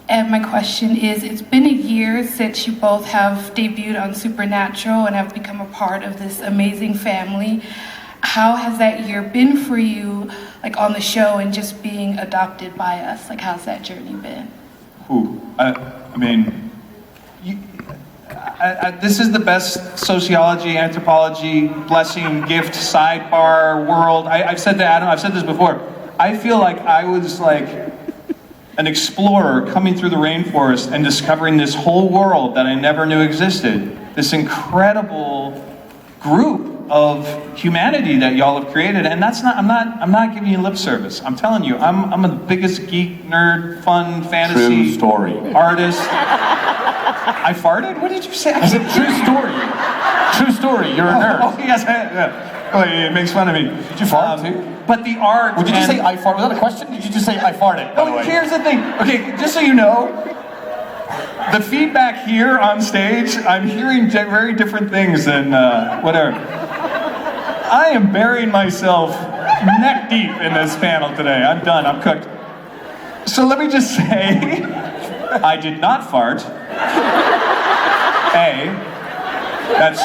Speaker 9: And my question is, it's been a year since you both have debuted on Supernatural and have become a part of this amazing family. How has that year been for you, like on the show and just being adopted by us? Like, how's that journey been?
Speaker 5: Ooh, I mean, this is the best sociology, anthropology, blessing, gift, sidebar world. I've said to Adam, I've said this before. I feel like I was like an explorer coming through the rainforest and discovering this whole world that I never knew existed. This incredible group of humanity that y'all have created, and that's not. I'm not giving you lip service. I'm telling you, I'm the biggest geek, nerd, fun, fantasy
Speaker 6: True story.
Speaker 5: artist. I farted? What did you say?
Speaker 6: I said true story. True story. You're a nerd.
Speaker 5: Oh yes, yeah. Oh, it makes fun of me.
Speaker 6: Did you fart too?
Speaker 5: But the art.
Speaker 6: Did you just
Speaker 5: and-
Speaker 6: say I farted? Was that a question? Did you just say I farted? By the
Speaker 5: Oh,
Speaker 6: way?
Speaker 5: here's the thing. Okay, just so you know, the feedback here on stage, I'm hearing very different things than whatever. I am burying myself neck deep in this panel today. I'm done. I'm cooked. So let me just say, I did not fart. That's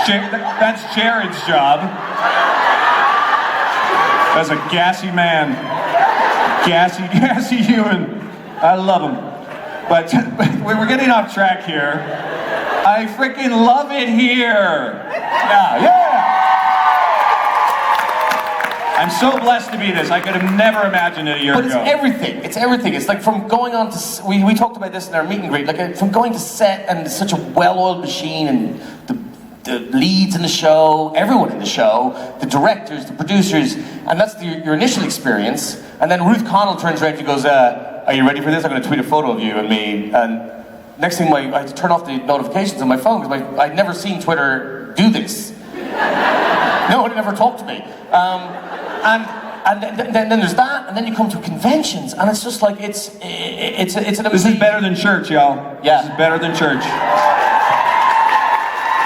Speaker 5: Jared's job. As a gassy man, gassy human. I love him. But we're getting off track here. I freaking love it here. Yeah. I'm so blessed to be this. I could have never imagined it a year
Speaker 6: But it's
Speaker 5: ago.
Speaker 6: everything. It's everything. It's like from going on to we talked about this in our meet and greet. Like from going to set and it's such a well-oiled machine and the leads in the show, everyone in the show, the directors, the producers, and that's your initial experience. And then Ruth Connell turns around and goes, "Are you ready for this? I'm going to tweet a photo of you and me." And next thing, I had to turn off the notifications on my phone because I'd never seen Twitter do this. No one had ever talked to me. And then there's that, and then you come to conventions, and it's just like it's an amazing.
Speaker 5: This is better than church, y'all.
Speaker 6: Yeah.
Speaker 5: This is better than church.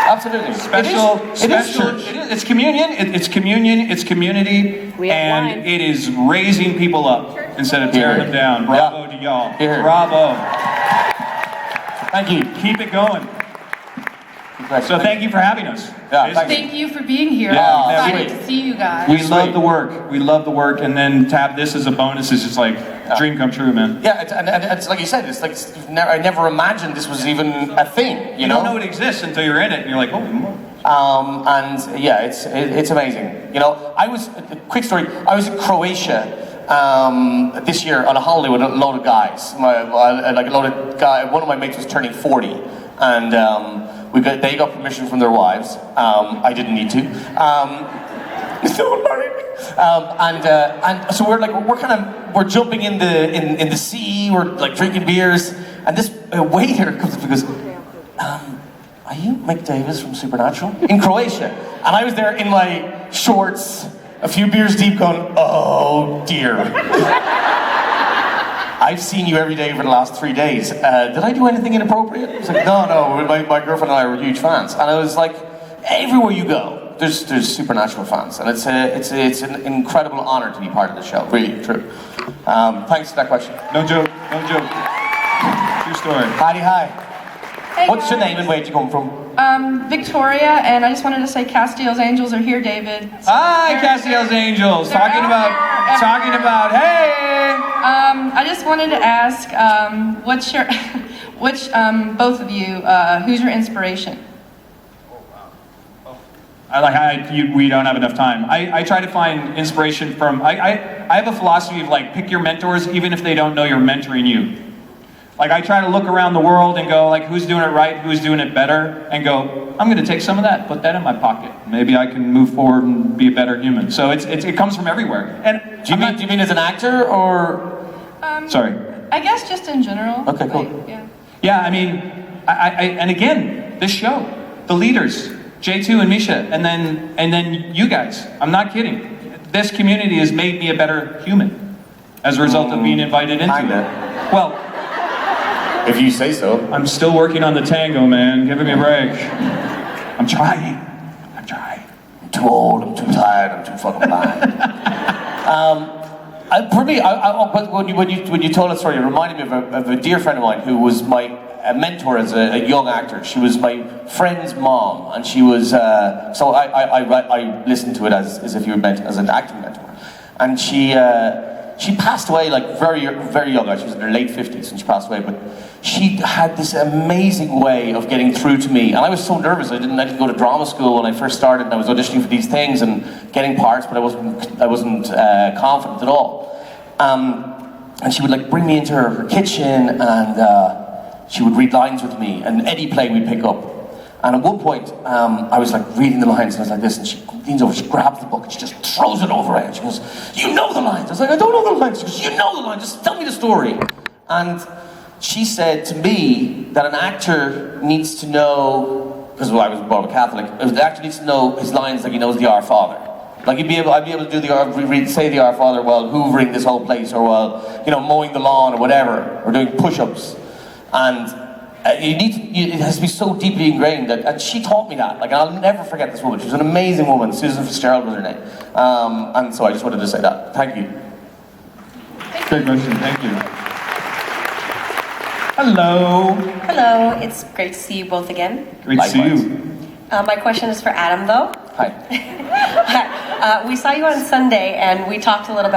Speaker 6: Absolutely.
Speaker 5: Special.
Speaker 6: It is church.
Speaker 5: It's communion. It's communion. It's community.
Speaker 10: We have
Speaker 5: and
Speaker 10: wine.
Speaker 5: it is raising people up instead of tearing them down. Bravo to y'all.
Speaker 6: Here.
Speaker 5: Bravo.
Speaker 6: Thank you.
Speaker 5: Keep it going. So thank you for having us.
Speaker 6: Yeah, thank
Speaker 9: Thank you for being here.
Speaker 6: Yeah,
Speaker 9: I'm
Speaker 6: yeah,
Speaker 9: excited
Speaker 6: sweet.
Speaker 9: to see you guys.
Speaker 5: We love the work. We love the work, and then to have this as a bonus is just like dream come true, man.
Speaker 6: Yeah, and it's like you said, it's like I never imagined this was even a thing.
Speaker 5: You don't know it exists until you're in it, and you're like, oh.
Speaker 6: And yeah, it's amazing. You know, a quick story. I was in Croatia this year on a holiday with a load of guys. One of my mates was turning 40, and they got permission from their wives. I didn't need to. Don't worry. And so we're jumping in the sea. We're like drinking beers, and this waiter comes up and goes, "Are you Mick Davis from Supernatural?" In Croatia, and I was there in my shorts, a few beers deep, going, "Oh dear." I've seen you every day for the last 3 days. Did I do anything inappropriate? I was like, no, my girlfriend and I were huge fans. And I was like, everywhere you go, there's Supernatural fans. And it's an incredible honor to be part of the show, really, true. Thanks for that question.
Speaker 5: No joke. True story.
Speaker 6: Patty, hi.
Speaker 10: Hey,
Speaker 6: What's your name and where'd you come from?
Speaker 10: Victoria, and I just wanted to say Castiel's Angels are here, David.
Speaker 5: Hi, Castiel's Angels. Talking about, hey!
Speaker 10: I just wanted to ask, what's your, both of you, who's your inspiration?
Speaker 5: We don't have enough time. I try to find inspiration from, I have a philosophy of like, pick your mentors even if they don't know you're mentoring you. Like I try to look around the world and go like, who's doing it right, who's doing it better, and go, I'm gonna take some of that, put that in my pocket. Maybe I can move forward and be a better human. So it comes from everywhere. And
Speaker 6: Do you mean as an actor or?
Speaker 5: Sorry.
Speaker 10: I guess just in general.
Speaker 6: Okay, cool.
Speaker 10: Like, yeah.
Speaker 5: Yeah, I mean, and again, this show, the leaders, J2 and Misha, and then you guys. I'm not kidding. This community has made me a better human as a result of being invited into it. Well,
Speaker 6: if you say so.
Speaker 5: I'm still working on the tango, man. Give me a break. I'm trying.
Speaker 6: I'm too old, I'm too tired, I'm too fucking blind. For me, but when you told that story, it reminded me of a dear friend of mine who was my mentor as a young actor. She was my friend's mom, and she was, so I listened to it as if you were meant as an acting mentor. And she passed away like very, very young. She was in her late 50s when she passed away, but she had this amazing way of getting through to me. And I was so nervous. I didn't go to drama school when I first started, and I was auditioning for these things and getting parts, but I wasn't confident at all. And she would like bring me into her kitchen, and she would read lines with me, and any play we'd pick up. And at one point, I was like reading the lines, and I was like this, and she leans over, she grabs the book, and she just throws it over her. She goes, "You know the lines." I was like, "I don't know the lines." She goes, "You know the lines, just tell me the story." And she said to me that an actor needs to know, because I was born a Catholic, the actor needs to know his lines like he knows the Our Father. Like I'd be able to do say the Our Father while hoovering this whole place, or while, you know, mowing the lawn or whatever, or doing push-ups. And it has to be so deeply ingrained that, and she taught me that. Like, I'll never forget this woman. She was an amazing woman. Susan Fitzgerald was her name. And so I just wanted to say that. Thank you.
Speaker 5: Great question. Thank you. Hello.
Speaker 11: Hello. It's great to see you both again.
Speaker 5: Great to see you.
Speaker 11: My question is for Adam, though.
Speaker 6: Hi.
Speaker 11: Hi. We saw you on Sunday, and we talked a little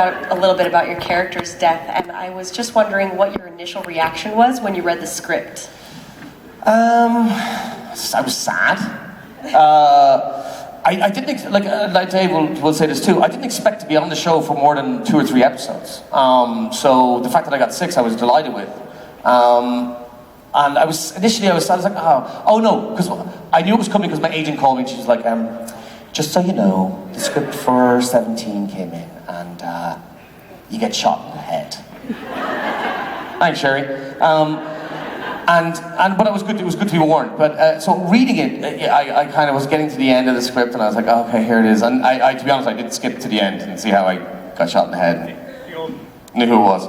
Speaker 11: bit about your character's death, and I was just wondering what your initial reaction was when you read the script.
Speaker 6: I was sad. I didn't, like Dave will say this too, I didn't expect to be on the show for more than 2 or 3 episodes. So the fact that I got 6, I was delighted with. And initially I was like, oh no, because I knew it was coming because my agent called me and she was like, just so you know, the script for 17 came in and you get shot in the head. Thanks, Sherry. But it was good to be warned. But so reading it, I kind of was getting to the end of the script and I was like, oh, okay, here it is. And I to be honest, I did skip to the end and see how I got shot in the head. Knew who it was.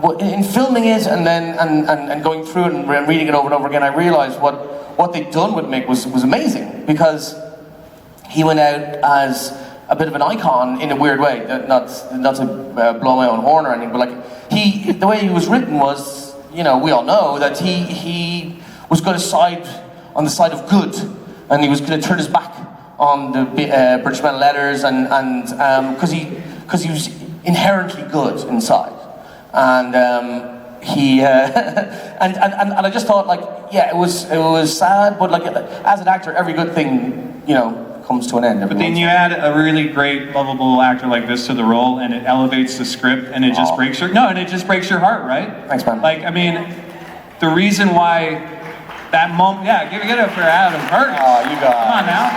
Speaker 6: But in filming it and going through it and reading it over and over again, I realized what they'd done with Mick was amazing, because he went out as a bit of an icon in a weird way. Not to blow my own horn or anything, but like the way he was written was, you know, we all know that he was going to side on the side of good, and he was going to turn his back on the British Men of Letters, and because he was inherently good inside, and he and I just thought, like, yeah, it was sad, but like as an actor, every good thing, you know, comes to an end.
Speaker 5: But then you add a really great, lovable actor like this to the role, and it elevates the script, and it just breaks your heart, right?
Speaker 6: Thanks, man.
Speaker 5: Like, I mean, the reason why that moment, yeah, give it up for Adam Curtis.
Speaker 6: Oh, you got it.
Speaker 5: Come on now.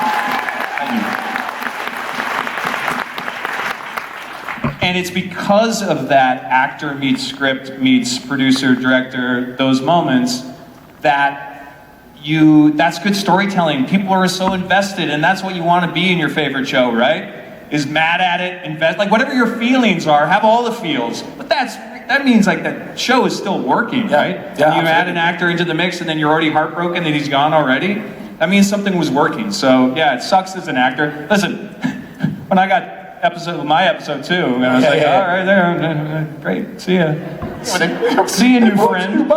Speaker 5: And it's because of that actor meets script meets producer, director, those moments, that's good storytelling. People are so invested, and that's what you want to be in your favorite show, right? Is mad at it, like whatever your feelings are, have all the feels. But that means like that show is still working, right?
Speaker 6: Yeah,
Speaker 5: you add an actor into the mix and then you're already heartbroken that he's gone already. That means something was working. So yeah, it sucks as an actor. Listen, when I got my episode too, and I was all right, there, great, see ya. See a new friend.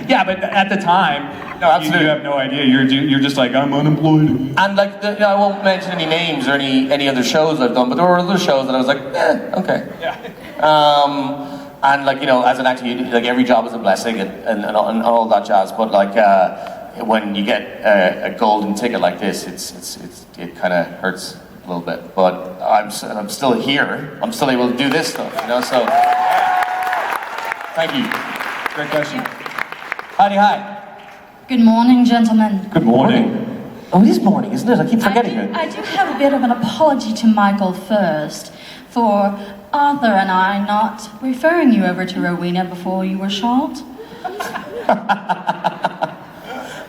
Speaker 5: Yeah, but at the time,
Speaker 6: No, absolutely.
Speaker 5: you have no idea. You're just like, I'm unemployed.
Speaker 6: And like, I won't mention any names or any other shows I've done, but there were other shows that I was like, okay.
Speaker 5: Yeah.
Speaker 6: And like, as an actor, like every job is a blessing and all that jazz. But like, when you get a golden ticket like this, it kind of hurts a little bit. But I'm still here. I'm still able to do this stuff, So thank you.
Speaker 5: Great question.
Speaker 6: Heidi, hi.
Speaker 12: Good morning, gentlemen.
Speaker 6: Good morning. Oh, it is morning, isn't it? I keep forgetting it.
Speaker 12: I do have a bit of an apology to Michael first for Arthur and I not referring you over to Rowena before you were shot.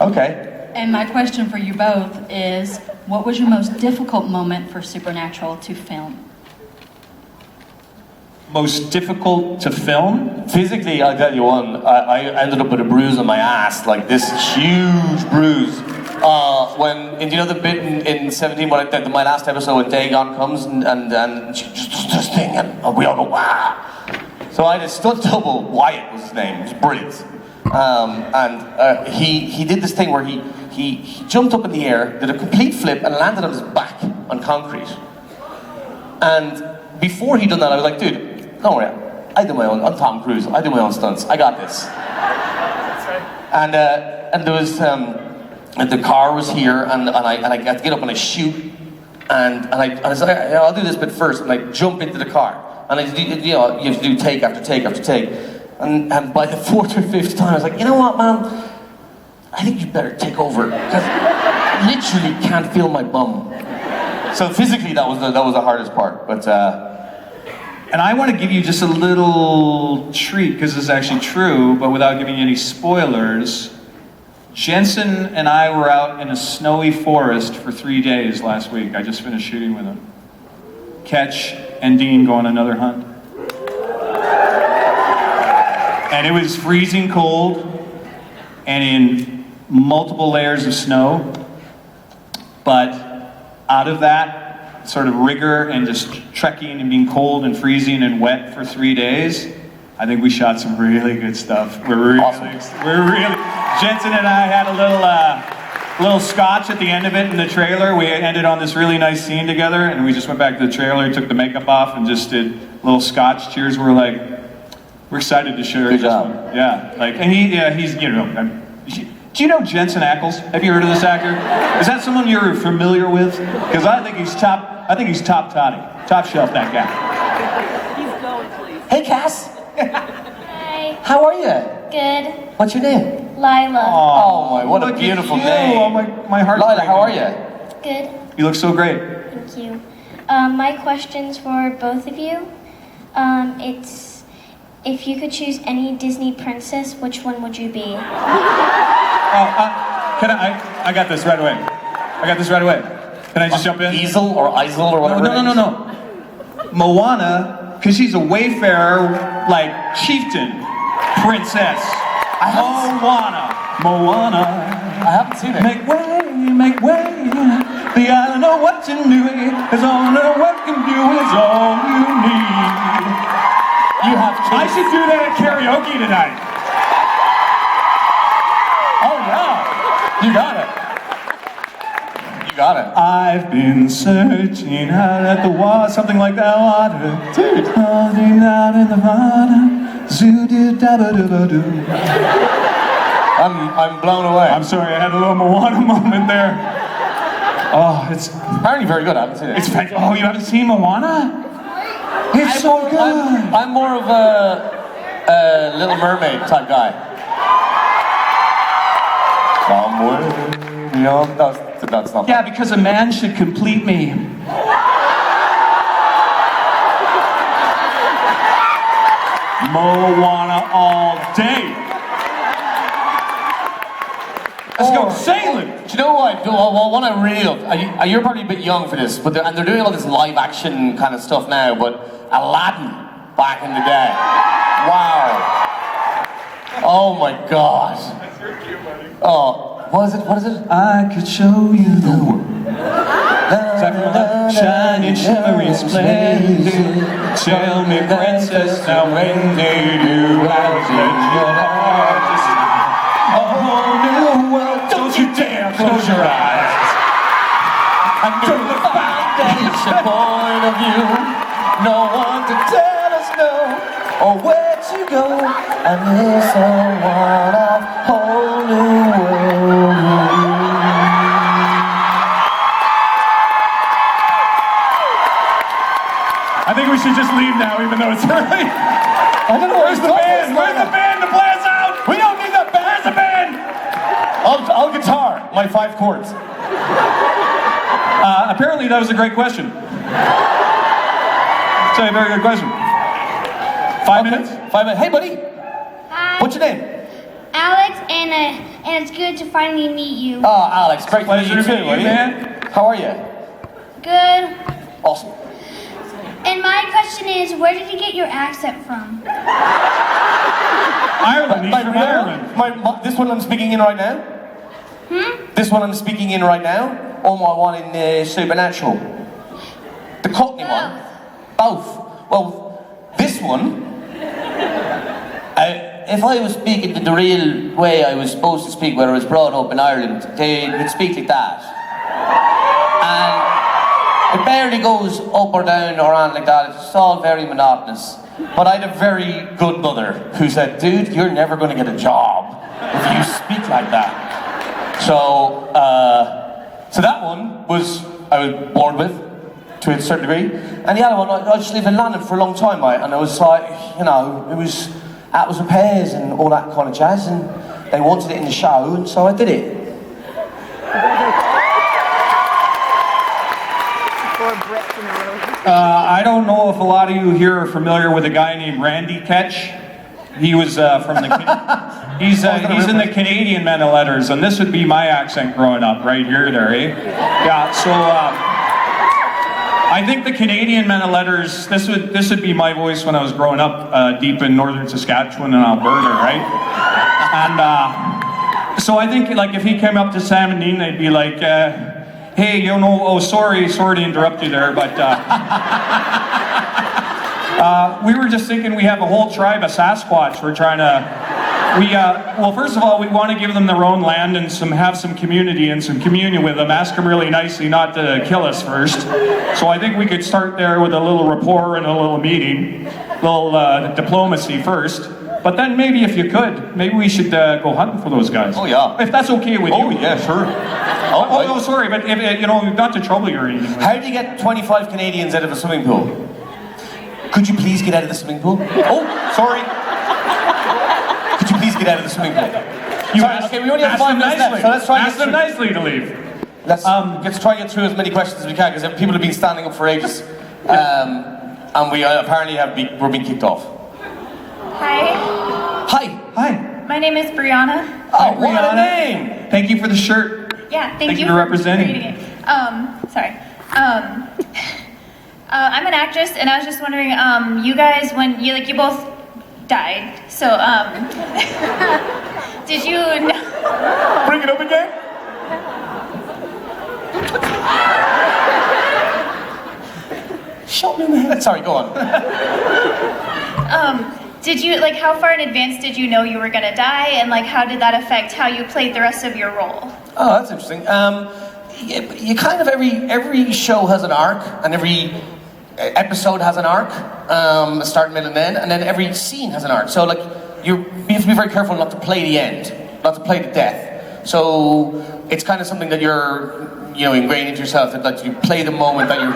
Speaker 6: Okay.
Speaker 12: And my question for you both is, what was your most difficult moment for Supernatural to film?
Speaker 5: Most difficult to film?
Speaker 6: Physically, I'll tell you one. I ended up with a bruise on my ass, like this huge bruise. Do you know the bit in 17, my last episode when Dagon comes and she just does this thing and we all go, wow. So I had a stunt double, Wyatt was his name, it was brilliant. He did this thing where he jumped up in the air, did a complete flip and landed on his back on concrete. And before he'd done that, I was like, dude, don't worry, I'm Tom Cruise, I do my own stunts, I got this. And there was, the car was here, and I got to get up and I shoot, and I was like, I'll do this bit first, and I jump into the car, and you have to do take after take after take, and by the fourth or fifth time, I was like, you know what, man, I think you better take over, because I literally can't feel my bum. So physically, that was the hardest part, but.
Speaker 5: And I want to give you just a little treat, because this is actually true, but without giving you any spoilers. Jensen and I were out in a snowy forest for 3 days last week. I just finished shooting with him. Ketch and Dean go on another hunt. And it was freezing cold and in multiple layers of snow. But out of that sort of rigor and just trekking and being cold and freezing and wet for 3 days, I think we shot some really good stuff. Jensen and I had a little scotch at the end of it in the trailer. We ended on this really nice scene together, and we just went back to the trailer, took the makeup off, and just did a little scotch cheers. We're excited to share
Speaker 6: Good
Speaker 5: this
Speaker 6: job.
Speaker 5: one. Yeah, and he's do you know Jensen Ackles? Have you heard of this actor? Is that someone you're familiar with? Because I think he's top toddy, top shelf, that guy.
Speaker 6: Hey, Cass.
Speaker 13: Hi.
Speaker 6: How are you?
Speaker 13: Good.
Speaker 6: What's your name?
Speaker 13: Lila.
Speaker 6: Oh my, what a
Speaker 5: Look
Speaker 6: beautiful
Speaker 5: at you.
Speaker 6: name.
Speaker 5: Oh, my heart's
Speaker 6: Lila,
Speaker 5: breaking.
Speaker 6: how are you?
Speaker 13: Good.
Speaker 5: You look so great.
Speaker 13: Thank you. My question's for both of you. It's, if you could choose any Disney princess, which one would you be?
Speaker 5: I got this right away. Can I just jump in?
Speaker 6: Easel or Isel or whatever?
Speaker 5: No. Moana, because she's a wayfarer, chieftain, princess. Moana.
Speaker 6: I haven't seen it.
Speaker 5: Make way. The island of what you knew is all the what can do is all you need. I should do that at karaoke tonight.
Speaker 6: Oh yeah, you got it.
Speaker 5: I've been searching out at the water, something like that water. Holding out in the water. Zoo-doo-da-ba-doo-ba-doo.
Speaker 6: I'm blown away.
Speaker 5: I'm sorry, I had a little Moana moment there. Oh, it's
Speaker 6: apparently very good. I haven't seen it.
Speaker 5: It's oh, you haven't seen Moana? It's so good.
Speaker 6: I'm more of a Little Mermaid type guy. Somewhere beyond. That's not.
Speaker 5: Yeah, because a man should complete me. Moana all day. Let's go sailing.
Speaker 6: Do you know what? Well, one I really love. You're probably a bit young for this, but they're doing all this live action kind of stuff now. But Aladdin back in the day. Wow. Oh my God. Oh, what is it?
Speaker 5: I could show you the world. Shining, shimmering, splendid. Tell me, princess, now when did you have your heart? A whole new world, don't you dare close your eyes.
Speaker 6: And to the fact that it's the point of view, no one to tell us no or where to go. And this I want a whole new world.
Speaker 5: I think we should just leave now, even though it's early.
Speaker 6: I don't know
Speaker 5: Where's the band? Where's the band to play us out?
Speaker 6: We don't need that band.
Speaker 5: Where's the band?
Speaker 6: I'll guitar my 5 chords.
Speaker 5: Apparently that was a great question. It's a very good question. 5 minutes?
Speaker 6: 5 minutes. Hey, buddy.
Speaker 13: Hi.
Speaker 6: What's your name?
Speaker 13: Alex, and it's good to finally meet you.
Speaker 6: Oh, Alex. Great to meet you
Speaker 5: Pleasure to
Speaker 6: too,
Speaker 5: meet you,
Speaker 6: buddy.
Speaker 5: man.
Speaker 6: How are you?
Speaker 13: Good.
Speaker 6: Awesome.
Speaker 13: And my question is, where did you get your accent from?
Speaker 5: Ireland. He's from Ireland.
Speaker 6: This one I'm speaking in right now? This one I'm speaking in right now? Or my one in Supernatural? The Cockney one? Both. Well, this one, if I was speaking the real way I was supposed to speak when I was brought up in Ireland, they would speak like that. And it barely goes up or down or on like that. It's all very monotonous. But I had a very good mother who said, dude, you're never going to get a job if you speak like that. So that one I was born with, to a certain degree. And the other one, I just lived in London for a long time, mate. And I was like, you know, it was apples and pears and all that kind of jazz. And they wanted it in the show, and so I did it.
Speaker 5: I don't know if a lot of you here are familiar with a guy named Randy Ketch. He was from the... He's in the Canadian Men of Letters, and this would be my accent growing up, right here, there, eh? Yeah, so I think the Canadian Men of Letters, this would be my voice when I was growing up deep in northern Saskatchewan and Alberta, right? And so I think, like, if he came up to Sam and Dean, they'd be like, hey, you know, oh, sorry to interrupt you there, but we were just thinking we have a whole tribe of Sasquatch. We're trying to, well, first of all, we want to give them their own land and have some community and some communion with them. Ask them really nicely not to kill us first. So I think we could start there with a little rapport and a little meeting, a little diplomacy first. But then maybe if you could, maybe we should go hunting for those guys.
Speaker 6: Oh, yeah.
Speaker 5: If that's okay with you.
Speaker 6: Oh, yeah, sure.
Speaker 5: Oh, sorry, but if, you know, not to trouble you or anything.
Speaker 6: How do you get 25 Canadians out of a swimming pool? Could you please get out of the swimming pool? Oh, sorry. Could you please get out of the swimming pool? Okay, we only have 5 minutes left, so let's try and
Speaker 5: ask them nicely to leave.
Speaker 6: Let's try and get through as many questions as we can, because people have been standing up for ages, and we apparently we're being kicked off.
Speaker 14: Hi.
Speaker 6: Hi.
Speaker 5: Hi.
Speaker 14: My name is Brianna.
Speaker 6: Oh, what a name!
Speaker 5: Thank you for the shirt.
Speaker 14: Yeah, thank you
Speaker 5: for representing.
Speaker 14: creating it. Sorry. I'm an actress, and I was just wondering, you guys, when you both died, so did you know?
Speaker 6: Bring it up again. Shot me in the head. Sorry, go on.
Speaker 14: Did you, how far in advance did you know you were gonna die, and how did that affect how you played the rest of your role?
Speaker 6: Oh, that's interesting. You kind of, every show has an arc, and every episode has an arc, start, middle, and end, and then every scene has an arc. So, you have to be very careful not to play the end, not to play the death. So, it's kind of something that you're, ingrained into yourself, that you play the moment that you're...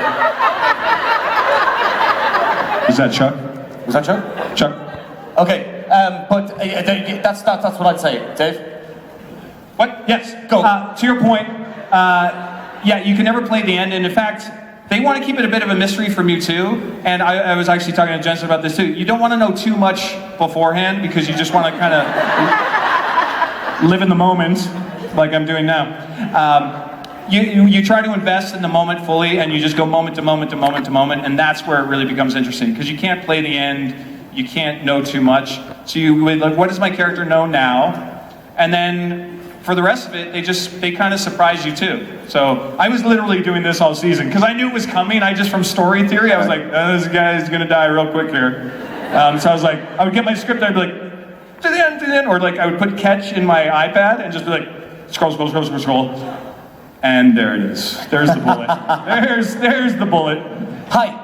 Speaker 5: Is that Chuck?
Speaker 6: Was that Chuck?
Speaker 5: Chuck.
Speaker 6: Okay, but that's what I'd say. Dave?
Speaker 5: What? Yes.
Speaker 6: Go.
Speaker 5: To your point, yeah, you can never play the end, and in fact, they want to keep it a bit of a mystery from you too, and I was actually talking to Jensen about this too. You don't want to know too much beforehand, because you just want to kind of live in the moment, like I'm doing now. You try to invest in the moment fully, and you just go moment to moment to moment to moment, and that's where it really becomes interesting, because you can't play the end, you can't know too much. So you would, what does my character know now? And then for the rest of it, they kind of surprise you too. So I was literally doing this all season because I knew it was coming. From story theory, I was like, oh, this guy's gonna die real quick here. So I was like, I would get my script, I'd be like, to the end, or like I would put catch in my iPad and just be like, scroll. And there it is. There's the bullet. There's the bullet.
Speaker 6: Hi,